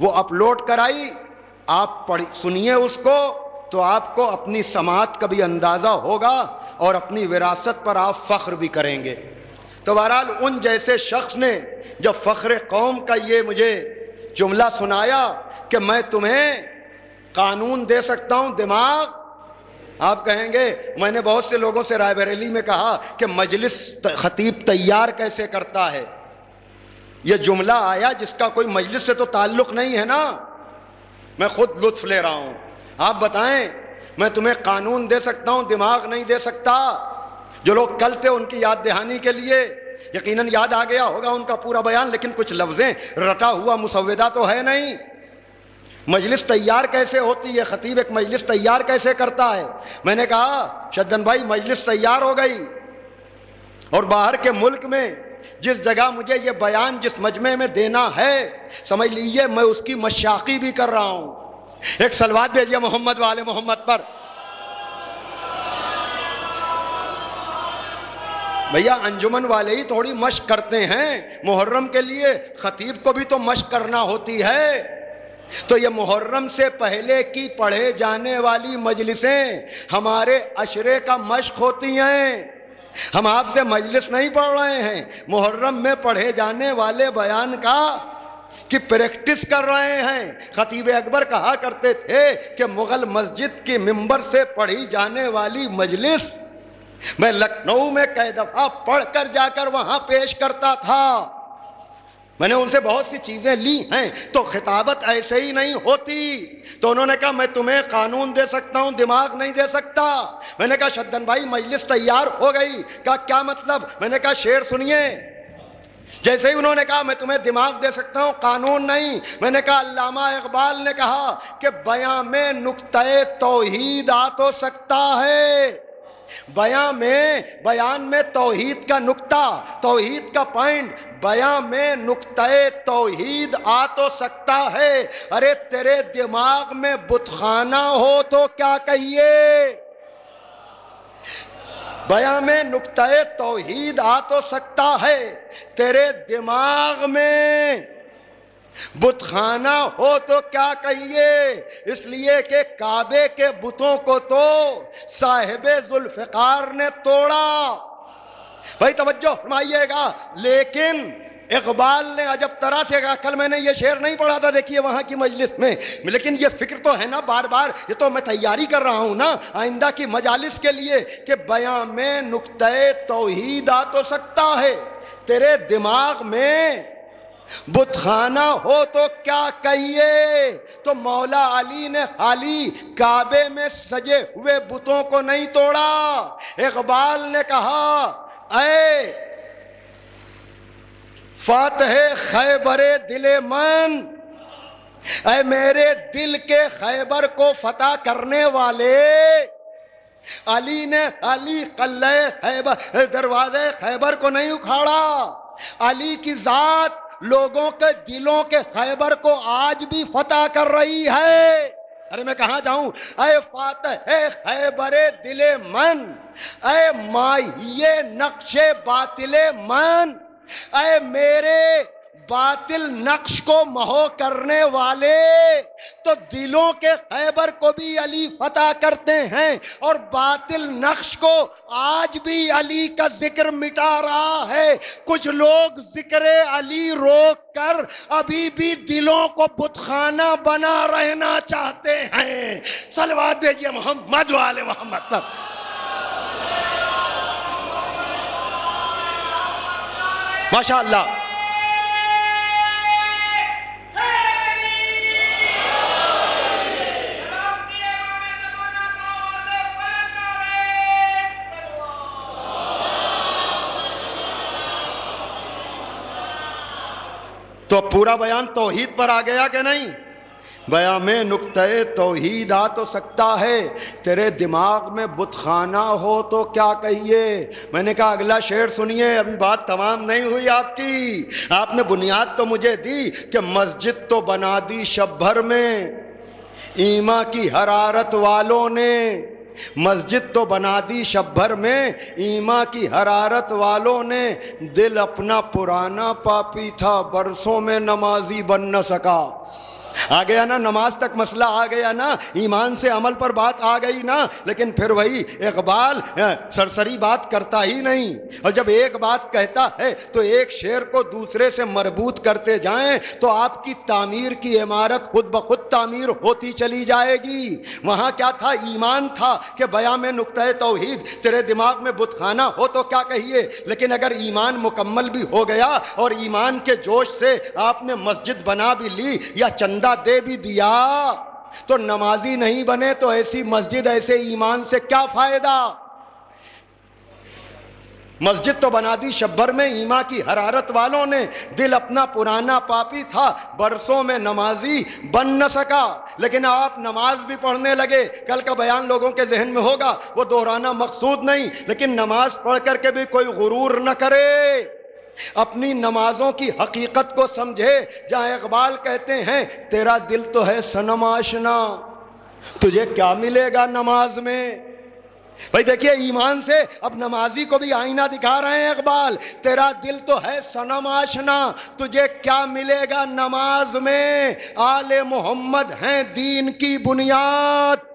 S1: وہ اپلوڈ کرائی، آپ سنیے اس کو تو آپ کو اپنی سماعت کا بھی اندازہ ہوگا اور اپنی وراثت پر آپ فخر بھی کریں گے۔ تو بہرحال ان جیسے شخص نے جب فخر قوم کا یہ مجھے جملہ سنایا کہ میں تمہیں قانون دے سکتا ہوں دماغ، آپ کہیں گے میں نے بہت سے لوگوں سے رائے بریلی میں کہا کہ مجلس خطیب تیار کیسے کرتا ہے؟ یہ جملہ آیا جس کا کوئی مجلس سے تو تعلق نہیں ہے نا، میں خود لطف لے رہا ہوں۔ آپ بتائیں میں تمہیں قانون دے سکتا ہوں دماغ نہیں دے سکتا؟ جو لوگ کل تھے ان کی یاد دہانی کے لیے یقیناً یاد آ گیا ہوگا ان کا پورا بیان، لیکن کچھ لفظیں رٹا ہوا مسودہ تو ہے نہیں۔ مجلس تیار کیسے ہوتی ہے؟ خطیب ایک مجلس تیار کیسے کرتا ہے؟ میں نے کہا شدن بھائی مجلس تیار ہو گئی اور باہر کے ملک میں جس جگہ مجھے یہ بیان جس مجمع میں دینا ہے سمجھ لیجئے میں اس کی مشاقی بھی کر رہا ہوں۔ ایک صلوات بھیجیے محمد والے محمد پر۔ بھیا انجمن والے ہی تھوڑی مشق کرتے ہیں، محرم کے لیے خطیب کو بھی تو مشق کرنا ہوتی ہے۔ تو یہ محرم سے پہلے کی پڑھے جانے والی مجلسیں ہمارے عشرے کا مشق ہوتی ہیں۔ ہم آپ سے مجلس نہیں پڑھ رہے ہیں، محرم میں پڑھے جانے والے بیان کا کی پریکٹس کر رہے ہیں۔ خطیب اکبر کہا کرتے تھے کہ مغل مسجد کی ممبر سے پڑھی جانے والی مجلس میں لکھنؤ میں کئی دفعہ پڑھ کر جا کر وہاں پیش کرتا تھا۔ میں نے ان سے بہت سی چیزیں لی ہیں، تو خطابت ایسے ہی نہیں ہوتی۔ تو انہوں نے کہا میں تمہیں قانون دے سکتا ہوں دماغ نہیں دے سکتا۔ میں نے کہا شدن بھائی مجلس تیار ہو گئی۔ کہا کیا مطلب؟ میں نے کہا شعر سنیے۔ جیسے ہی انہوں نے کہا میں تمہیں دماغ دے سکتا ہوں قانون نہیں، میں نے کہا علامہ اقبال نے کہا کہ بیان میں نقطۂ توحید آ تو سکتا ہے، بیان میں توحید کا نقطہ، توحید کا پوائنٹ، بیان میں نقطۂ توحید آ تو سکتا ہے۔ ارے تیرے دماغ میں بت خانہ ہو تو کیا کہیے؟ بیان میں نقطۂ توحید آ تو سکتا ہے، تیرے دماغ میں بت خانہ ہو تو کیا کہیے؟ اس لیے کہ کعبے کے بتوں کو تو صاحب ذوالفقار نے توڑا۔ بھائی توجہ فرمائیے گا، لیکن اقبال نے عجب طرح سے کہا، کل میں نے یہ شعر نہیں پڑھا تھا دیکھیے وہاں کی مجلس میں، لیکن یہ فکر تو ہے نا بار بار، یہ تو میں تیاری کر رہا ہوں نا آئندہ کی مجالس کے لیے کہ بیان میں نقطۂ توحید آ تو سکتا ہے، تیرے دماغ میں بت خانہ ہو تو کیا کہیے؟ تو مولا علی نے خالی کعبے میں سجے ہوئے بتوں کو نہیں توڑا۔ اقبال نے کہا اے فاتح خیبر دل من، اے میرے دل کے خیبر کو فتح کرنے والے، علی نے قلعہ خیبر دروازے خیبر کو نہیں اکھاڑا۔ علی کی ذات لوگوں کے دلوں کے خیبر کو آج بھی فتح کر رہی ہے۔ ارے میں کہاں جاؤں؟ اے فاتح خیبر دل من، اے ماہی نقش باطل من، اے میرے باطل نقش کو محو کرنے والے، تو دلوں کے خیبر کو بھی علی فتح کرتے ہیں اور باطل نقش کو آج بھی علی کا ذکر مٹا رہا ہے۔ کچھ لوگ ذکر علی روک کر ابھی بھی دلوں کو بت خانہ بنا رہنا چاہتے ہیں۔ صلوات بھیجیے محمد والے محمد پر۔ ماشاءاللہ۔ تو پورا بیان توحید پر آ گیا کہ نہیں؟ بیان میں نقطۂ توحید آ تو سکتا ہے، تیرے دماغ میں بت خانہ ہو تو کیا کہیے؟ میں نے کہا اگلا شعر سنیے، ابھی بات تمام نہیں ہوئی آپ کی۔ آپ نے بنیاد تو مجھے دی کہ مسجد تو بنا دی شب بھر میں، ایما کی حرارت والوں نے، مسجد تو بنا دی شب بھر میں، ایمان کی حرارت والوں نے، دل اپنا پرانا پاپی تھا، برسوں میں نمازی بن نہ سکا۔ آ گیا نا، نماز تک مسئلہ آ گیا نا، ایمان سے عمل پر بات آ گئی نا۔ لیکن پھر وہی اقبال سرسری بات کرتا ہی نہیں، اور جب ایک بات کہتا ہے تو ایک شعر کو دوسرے سے مربوط کرتے جائیں تو آپ کی تعمیر کی عمارت خود بخود تعمیر ہوتی چلی جائے گی۔ وہاں کیا تھا؟ ایمان تھا کہ بیان میں نقطۂ توحید، تیرے دماغ میں بت خانہ ہو تو کیا کہیے، لیکن اگر ایمان مکمل بھی ہو گیا اور ایمان کے جوش سے آپ نے مسجد بنا بھی لی یا چند دے بھی دیا تو نمازی نہیں بنے تو ایسی مسجد ایسے ایمان سے کیا فائدہ؟ مسجد تو بنا دی شب بھر میں، ایمان کی حرارت والوں نے، دل اپنا پرانا پاپی تھا، برسوں میں نمازی بن نہ سکا۔ لیکن آپ نماز بھی پڑھنے لگے، کل کا بیان لوگوں کے ذہن میں ہوگا، وہ دہرانا مقصود نہیں، لیکن نماز پڑھ کر کے بھی کوئی غرور نہ کرے، اپنی نمازوں کی حقیقت کو سمجھے۔ جہاں اقبال کہتے ہیں تیرا دل تو ہے صنم آشنا، تجھے کیا ملے گا نماز میں؟ بھائی دیکھیے، ایمان سے اب نمازی کو بھی آئینہ دکھا رہے ہیں اقبال، تیرا دل تو ہے صنم آشنا، تجھے کیا ملے گا نماز میں؟ آل محمد ہیں دین کی بنیاد،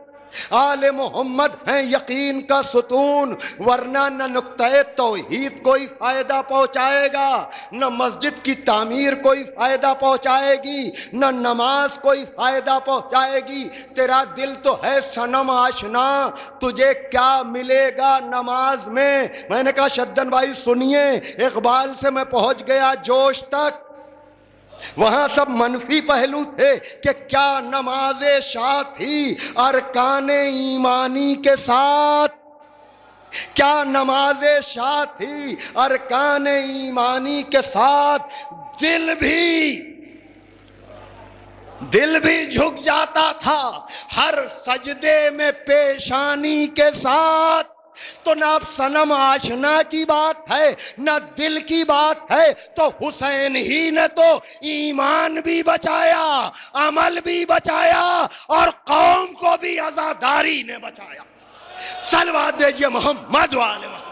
S1: آل محمد ہیں یقین کا ستون، ورنہ نہ نقطۂ توحید کوئی فائدہ پہنچائے گا، نہ مسجد کی تعمیر کوئی فائدہ پہنچائے گی، نہ نماز کوئی فائدہ پہنچائے گی۔ تیرا دل تو ہے صنم آشنا، تجھے کیا ملے گا نماز میں؟ میں نے کہا شدن بھائی سنیے، اقبال سے میں پہنچ گیا جوش تک، وہاں سب منفی پہلو تھے کہ کیا نماز شاہ تھی ارکان ایمانی کے ساتھ، کیا نماز شاہ تھی ارکان ایمانی کے ساتھ، دل بھی جھک جاتا تھا ہر سجدے میں پیشانی کے ساتھ۔ تو نہ اب صنم آشنا کی بات ہے نہ دل کی بات ہے، تو حسین ہی نے تو ایمان بھی بچایا، عمل بھی بچایا، اور قوم کو بھی عزاداری نے بچایا۔ صلوات دیجئے محمد وآل محمد۔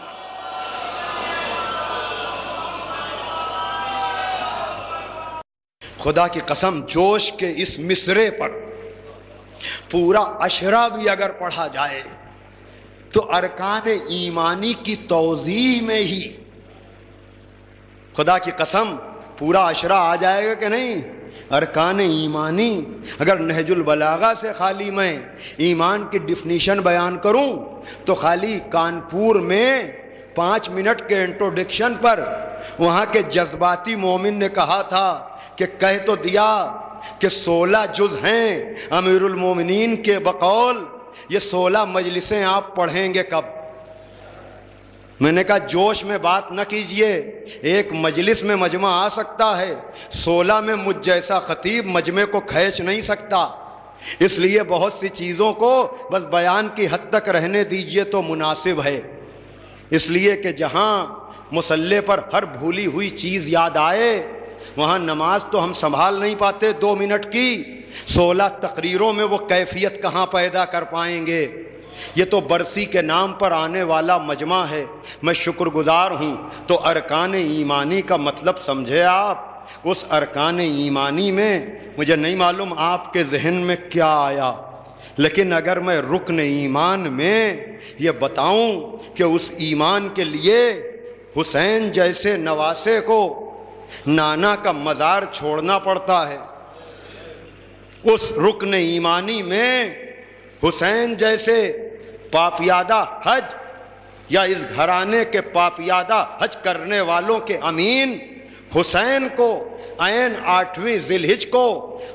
S1: خدا کی قسم، جوش کے اس مصرے پر پورا اشرا بھی اگر پڑھا جائے تو ارکان ایمانی کی توضیح میں ہی خدا کی قسم پورا اشرا آ جائے گا کہ نہیں؟ ارکان ایمانی، اگر نہج البلاغہ سے خالی میں ایمان کی ڈیفینیشن بیان کروں تو خالی کانپور میں 5 منٹ کے انٹروڈکشن پر وہاں کے جذباتی مومن نے کہا تھا کہ کہہ تو دیا کہ 16 جز ہیں امیر المومنین کے بقول، یہ 16 مجلسیں آپ پڑھیں گے کب؟ میں نے کہا جوش میں بات نہ کیجئے، ایک مجلس میں مجمع آ سکتا ہے، 16 میں مجھ جیسا خطیب مجمع کو کھینچ نہیں سکتا، اس لیے بہت سی چیزوں کو بس بیان کی حد تک رہنے دیجئے تو مناسب ہے۔ اس لیے کہ جہاں مصلی پر ہر بھولی ہوئی چیز یاد آئے وہاں نماز تو ہم سنبھال نہیں پاتے 2 منٹ کی، 16 تقریروں میں وہ کیفیت کہاں پیدا کر پائیں گے؟ یہ تو برسی کے نام پر آنے والا مجمع ہے، میں شکر گزار ہوں۔ تو ارکان ایمانی کا مطلب سمجھے آپ؟ اس ارکان ایمانی میں مجھے نہیں معلوم آپ کے ذہن میں کیا آیا، لیکن اگر میں رکن ایمان میں یہ بتاؤں کہ اس ایمان کے لیے حسین جیسے نواسے کو نانا کا مزار چھوڑنا پڑتا ہے، اس رکن ایمانی میں حسین جیسے پاپیادہ حج یا اس گھرانے کے پاپیادہ حج کرنے والوں کے امین حسین کو عین 8ویں ذی الحج کو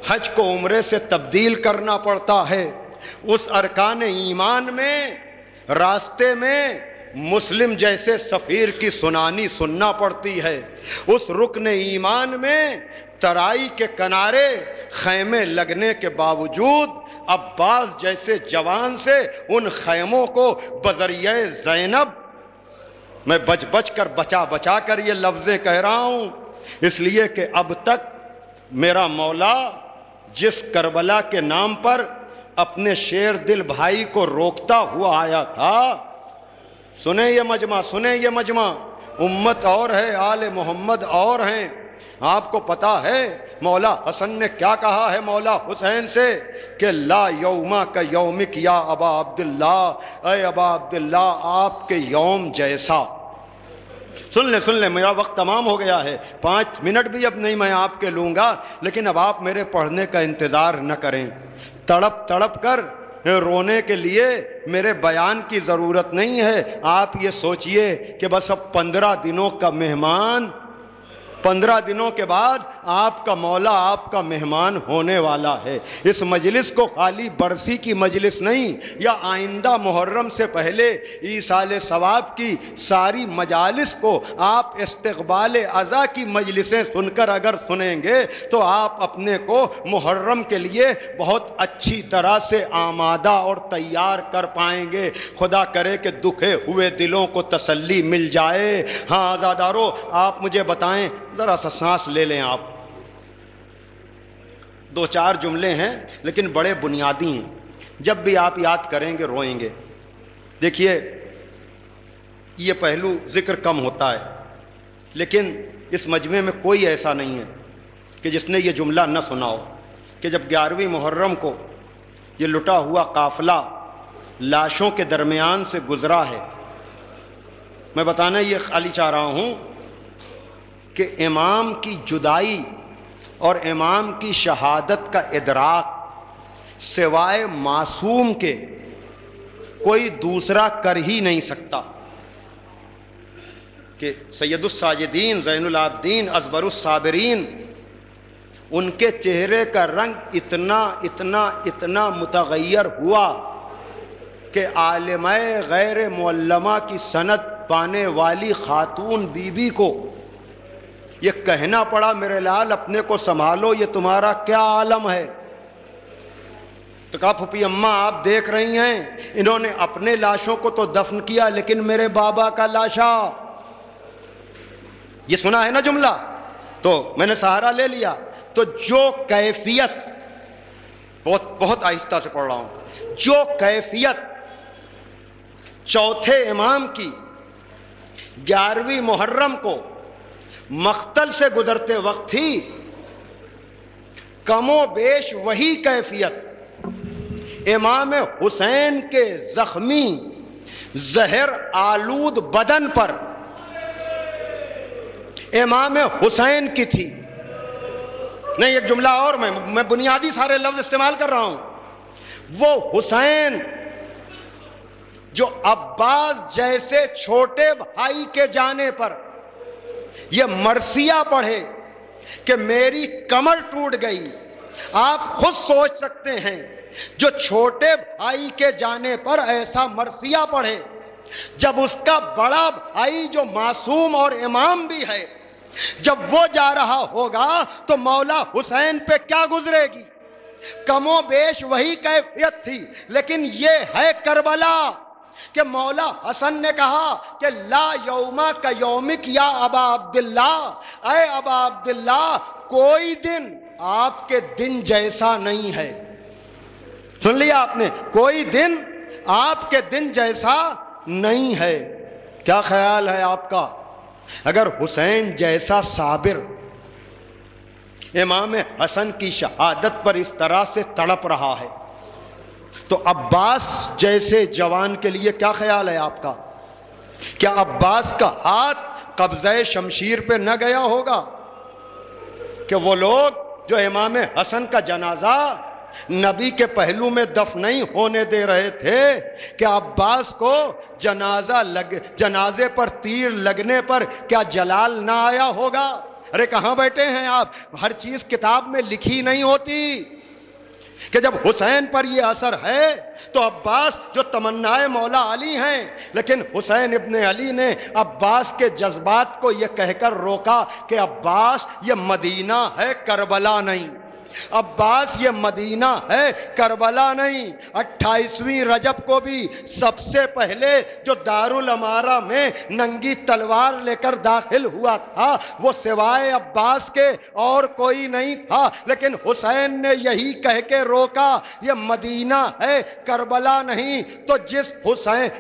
S1: حج کو عمرے سے تبدیل کرنا پڑتا ہے۔ اس ارکان ایمان میں راستے میں مسلم جیسے سفیر کی سنانی سننا پڑتی ہے، اس رکن ایمان میں ترائی کے کنارے خیمے لگنے کے باوجود عباس جیسے جوان سے ان خیموں کو بذریعہ زینب، میں بچ کر بچا کر یہ لفظیں کہہ رہا ہوں اس لیے کہ اب تک میرا مولا جس کربلا کے نام پر اپنے شیر دل بھائی کو روکتا ہوا آیا تھا۔ سنیں یہ مجمع، سنیں یہ مجمع، امت اور ہے، آل محمد اور ہیں۔ آپ کو پتا ہے مولا حسن نے کیا کہا ہے مولا حسین سے کہ لا یوما کا یومک یا ابا عبداللہ، اے ابا عبداللہ آپ کے یوم جیسا۔ سن لیں میرا وقت تمام ہو گیا ہے، 5 منٹ بھی اب نہیں میں آپ کے لوں گا، لیکن اب آپ میرے پڑھنے کا انتظار نہ کریں۔ تڑپ تڑپ کر رونے کے لیے میرے بیان کی ضرورت نہیں ہے۔ آپ یہ سوچئے کہ بس اب 15 دنوں کا مہمان، 15 دنوں کے بعد آپ کا مولا آپ کا مہمان ہونے والا ہے۔ اس مجلس کو خالی برسی کی مجلس نہیں، یا آئندہ محرم سے پہلے ایصال ثواب کی ساری مجالس کو آپ استقبال عزا کی مجلسیں سن کر اگر سنیں گے تو آپ اپنے کو محرم کے لیے بہت اچھی طرح سے آمادہ اور تیار کر پائیں گے۔ خدا کرے کہ دکھے ہوئے دلوں کو تسلی مل جائے۔ ہاں عزادارو، آپ مجھے بتائیں، ذرا سا سانس لے لیں آپ۔ 2-4 جملے ہیں لیکن بڑے بنیادی ہیں، جب بھی آپ یاد کریں گے روئیں گے۔ دیکھیے یہ پہلو ذکر کم ہوتا ہے، لیکن اس مجمع میں کوئی ایسا نہیں ہے کہ جس نے یہ جملہ نہ سنا ہو کہ جب 11ویں محرم کو یہ لٹا ہوا قافلہ لاشوں کے درمیان سے گزرا ہے، میں بتانا یہ خالی چاہ رہا ہوں کہ امام کی جدائی اور امام کی شہادت کا ادراک سوائے معصوم کے کوئی دوسرا کر ہی نہیں سکتا۔ کہ سید الساجدین، زین العابدین، اصبر الصابرین، ان کے چہرے کا رنگ اتنا متغیر ہوا کہ عالمہ غیر معلمہ کی سند پانے والی خاتون بی بی کو یہ کہنا پڑا میرے لال اپنے کو سنبھالو، یہ تمہارا کیا عالم ہے۔ تو کہا پھوپھی اماں آپ دیکھ رہی ہیں انہوں نے اپنے لاشوں کو تو دفن کیا لیکن میرے بابا کا لاشا، یہ سنا ہے نا جملہ، تو میں نے سہارا لے لیا۔ تو جو کیفیت، بہت آہستہ سے پڑھ رہا ہوں، جو کیفیت چوتھے امام کی 11ویں محرم کو مقتل سے گزرتے وقت تھی، کم و بیش وہی کیفیت امام حسین کے زخمی زہر آلود بدن پر امام حسین کی تھی۔ نہیں، ایک جملہ اور میں بنیادی سارے لفظ استعمال کر رہا ہوں۔ وہ حسین جو عباس جیسے چھوٹے بھائی کے جانے پر یہ مرثیہ پڑھے کہ میری کمر ٹوٹ گئی، آپ خود سوچ سکتے ہیں جو چھوٹے بھائی کے جانے پر ایسا مرثیہ پڑھے، جب اس کا بڑا بھائی جو معصوم اور امام بھی ہے جب وہ جا رہا ہوگا تو مولا حسین پہ کیا گزرے گی۔ کم و بیش وہی کیفیت تھی، لیکن یہ ہے کربلا کہ مولا حسن نے کہا کہ لا یوما کا یومک یا ابا عبداللہ، اے ابا عبداللہ کوئی دن آپ کے دن جیسا نہیں ہے۔ سن لیا آپ نے، کوئی دن آپ کے دن جیسا نہیں ہے۔ کیا خیال ہے آپ کا؟ اگر حسین جیسا صابر امام حسن کی شہادت پر اس طرح سے تڑپ رہا ہے تو عباس جیسے جوان کے لیے کیا خیال ہے آپ کا؟ کیا عباس کا ہاتھ قبضہ شمشیر پہ نہ گیا ہوگا کہ وہ لوگ جو امام حسن کا جنازہ نبی کے پہلو میں دفن نہیں ہونے دے رہے تھے، کہ عباس کو جنازے پر تیر لگنے پر کیا جلال نہ آیا ہوگا؟ ارے کہاں بیٹھے ہیں آپ؟ ہر چیز کتاب میں لکھی نہیں ہوتی کہ جب حسین پر یہ اثر ہے تو عباس جو تمنائے مولا علی ہیں، لیکن حسین ابن علی نے عباس کے جذبات کو یہ کہہ کر روکا کہ عباس یہ مدینہ ہے کربلا نہیں۔ عباس یہ مدینہ ہے، کربلا نہیں۔ 28ویں رجب کو بھی سب سے پہلے جو دارالامارہ میں ننگی تلوار لے کر داخل ہوا تھا وہ سوائے عباس کے اور کوئی نہیں تھا، لیکن حسین نے یہی کہہ کے روکا یہ مدینہ ہے، کربلا نہیں۔ تو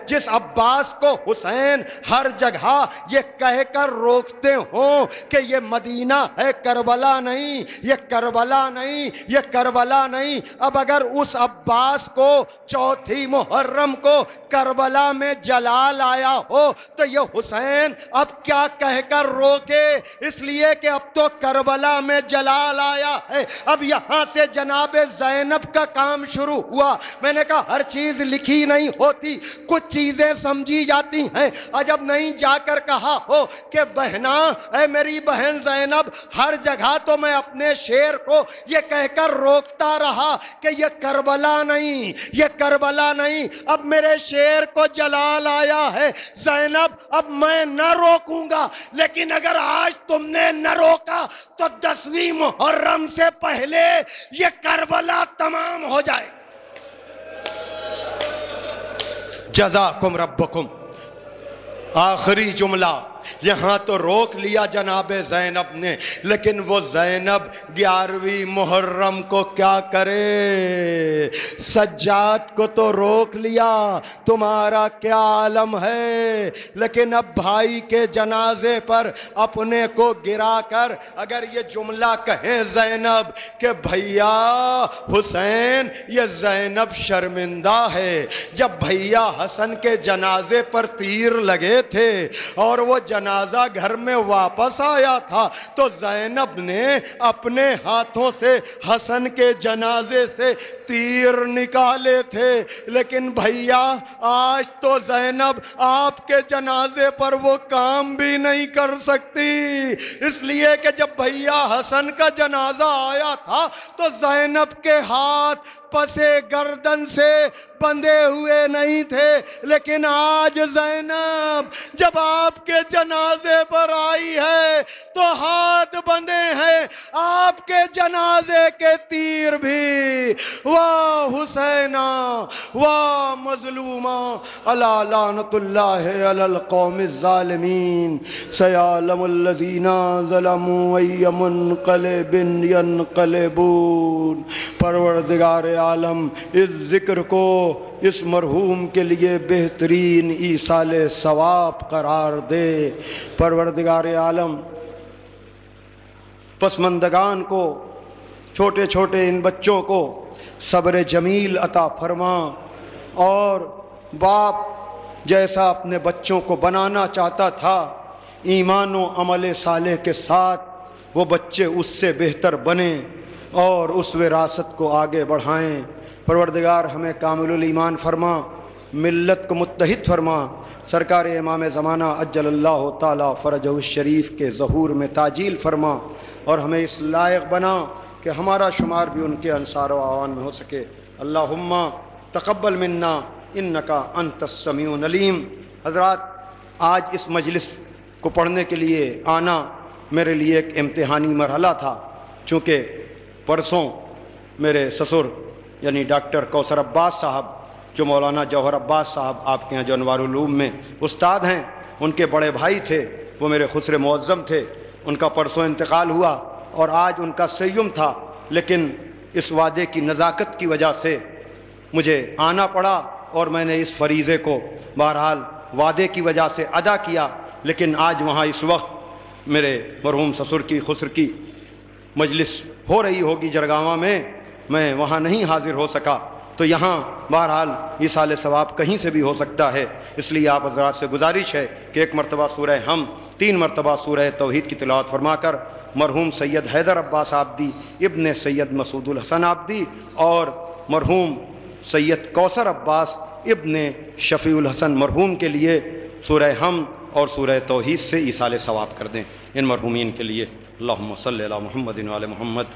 S1: جس عباس کو حسین ہر جگہ یہ کہہ کر روکتے ہوں کہ یہ مدینہ ہے، کربلا نہیں، یہ کربلا نہیں، یہ کربلا نہیں، اب اگر اس عباس کو چوتھی محرم کو کربلا میں جلال آیا ہو تو یہ حسین اب کیا کہہ کر روکے؟ اس لیے کہ اب تو کربلا میں جلال آیا ہے۔ اب یہاں سے جناب زینب کا کام شروع ہوا۔ میں نے کہا ہر چیز لکھی نہیں ہوتی، کچھ چیزیں سمجھی جاتی ہیں۔ عجب نہیں جا کر کہا ہو کہ بہنا اے میری بہن زینب، ہر جگہ تو میں اپنے شیر کو یہ کہہ کر روکتا رہا کہ یہ کربلا نہیں، یہ کربلا نہیں، اب میرے شیر کو جلال آیا ہے زینب، اب میں نہ روکوں گا، لیکن اگر آج تم نے نہ روکا تو 10ویں محرم سے پہلے یہ کربلا تمام ہو جائے۔ جزاکم ربکم۔ آخری جملہ یہاں تو روک لیا جناب زینب نے، لیکن وہ زینب 11ویں محرم کو کیا کرے؟ سجاد کو تو روک لیا، تمہارا کیا عالم ہے، لیکن اب بھائی کے جنازے پر اپنے کو گرا کر اگر یہ جملہ کہیں زینب کہ بھیا حسین یہ زینب شرمندہ ہے۔ جب بھیا حسن کے جنازے پر تیر لگے تھے اور وہ جنازہ گھر میں واپس آیا تھا تو زینب نے اپنے ہاتھوں سے حسن کے جنازے سے تیر نکالے تھے، لیکن بھیا آج تو زینب آپ کے جنازے پر وہ کام بھی نہیں کر سکتی، اس لیے کہ جب بھیا حسن کا جنازہ آیا تھا تو زینب کے ہاتھ پسے گردن سے بندھے ہوئے نہیں تھے، لیکن آج زینب جب آپ کے جنازے پر آئی ہے تو ہاتھ بندھے ہیں، آپ کے جنازے کے تیر بھی۔ واہ حسینہ واہ مظلومہ، الا لعنت اللہ علی القوم الظالمین، سیعلم الذین ظلموا ای منقلب ینقلبون۔ پروردگار عالم اس ذکر کو اس مرحوم کے لیے بہترین ایصال ثواب قرار دے۔ پروردگار عالم پسماندگان کو، چھوٹے چھوٹے ان بچوں کو صبر جمیل عطا فرما، اور باپ جیسا اپنے بچوں کو بنانا چاہتا تھا ایمان و عمل صالح کے ساتھ وہ بچے اس سے بہتر بنیں اور اس وراثت کو آگے بڑھائیں۔ پروردگار ہمیں کامل الایمان فرما، ملت کو متحد فرما، سرکار امام زمانہ عجل اللہ تعالی فرجہ الشریف کے ظہور میں تعجیل فرما، اور ہمیں اس لائق بنا کہ ہمارا شمار بھی ان کے انصار و اعوان میں ہو سکے۔ اللہم تقبل منا انکا انت السمیع العلیم۔ حضرات، آج اس مجلس کو پڑھنے کے لیے آنا میرے لیے ایک امتحانی مرحلہ تھا، چونکہ پرسوں میرے سسر یعنی ڈاکٹر کوثر عباس صاحب جو مولانا جوہر عباس صاحب آپ کے یہاں جو انوار العلوم میں استاد ہیں، ان کے بڑے بھائی تھے، وہ میرے خسر معظم تھے، ان کا پرسوں انتقال ہوا اور آج ان کا سیوم تھا، لیکن اس وعدے کی نزاکت کی وجہ سے مجھے آنا پڑا اور میں نے اس فریضے کو بہرحال وعدے کی وجہ سے ادا کیا۔ لیکن آج وہاں اس وقت میرے مرحوم سسر کی خسر کی مجلس ہو رہی ہوگی جرگاواں میں وہاں نہیں حاضر ہو سکا، تو یہاں بہرحال ایصال ثواب کہیں سے بھی ہو سکتا ہے، اس لیے آپ حضرات سے گزارش ہے کہ ایک مرتبہ سورہ ہم، 3 مرتبہ سورہ توحید کی تلاوت فرما کر مرحوم سید حیدر عباس آبدی ابن سید مسعود الحسن آبدی اور مرحوم سید کوثر عباس ابن شفیع الحسن مرحوم کے لیے سورہ ہم اور سورہ توحید سے ایصال ثواب کر دیں ان مرحومین کے لیے۔ اللہم صلی علی محمد و علی محمد۔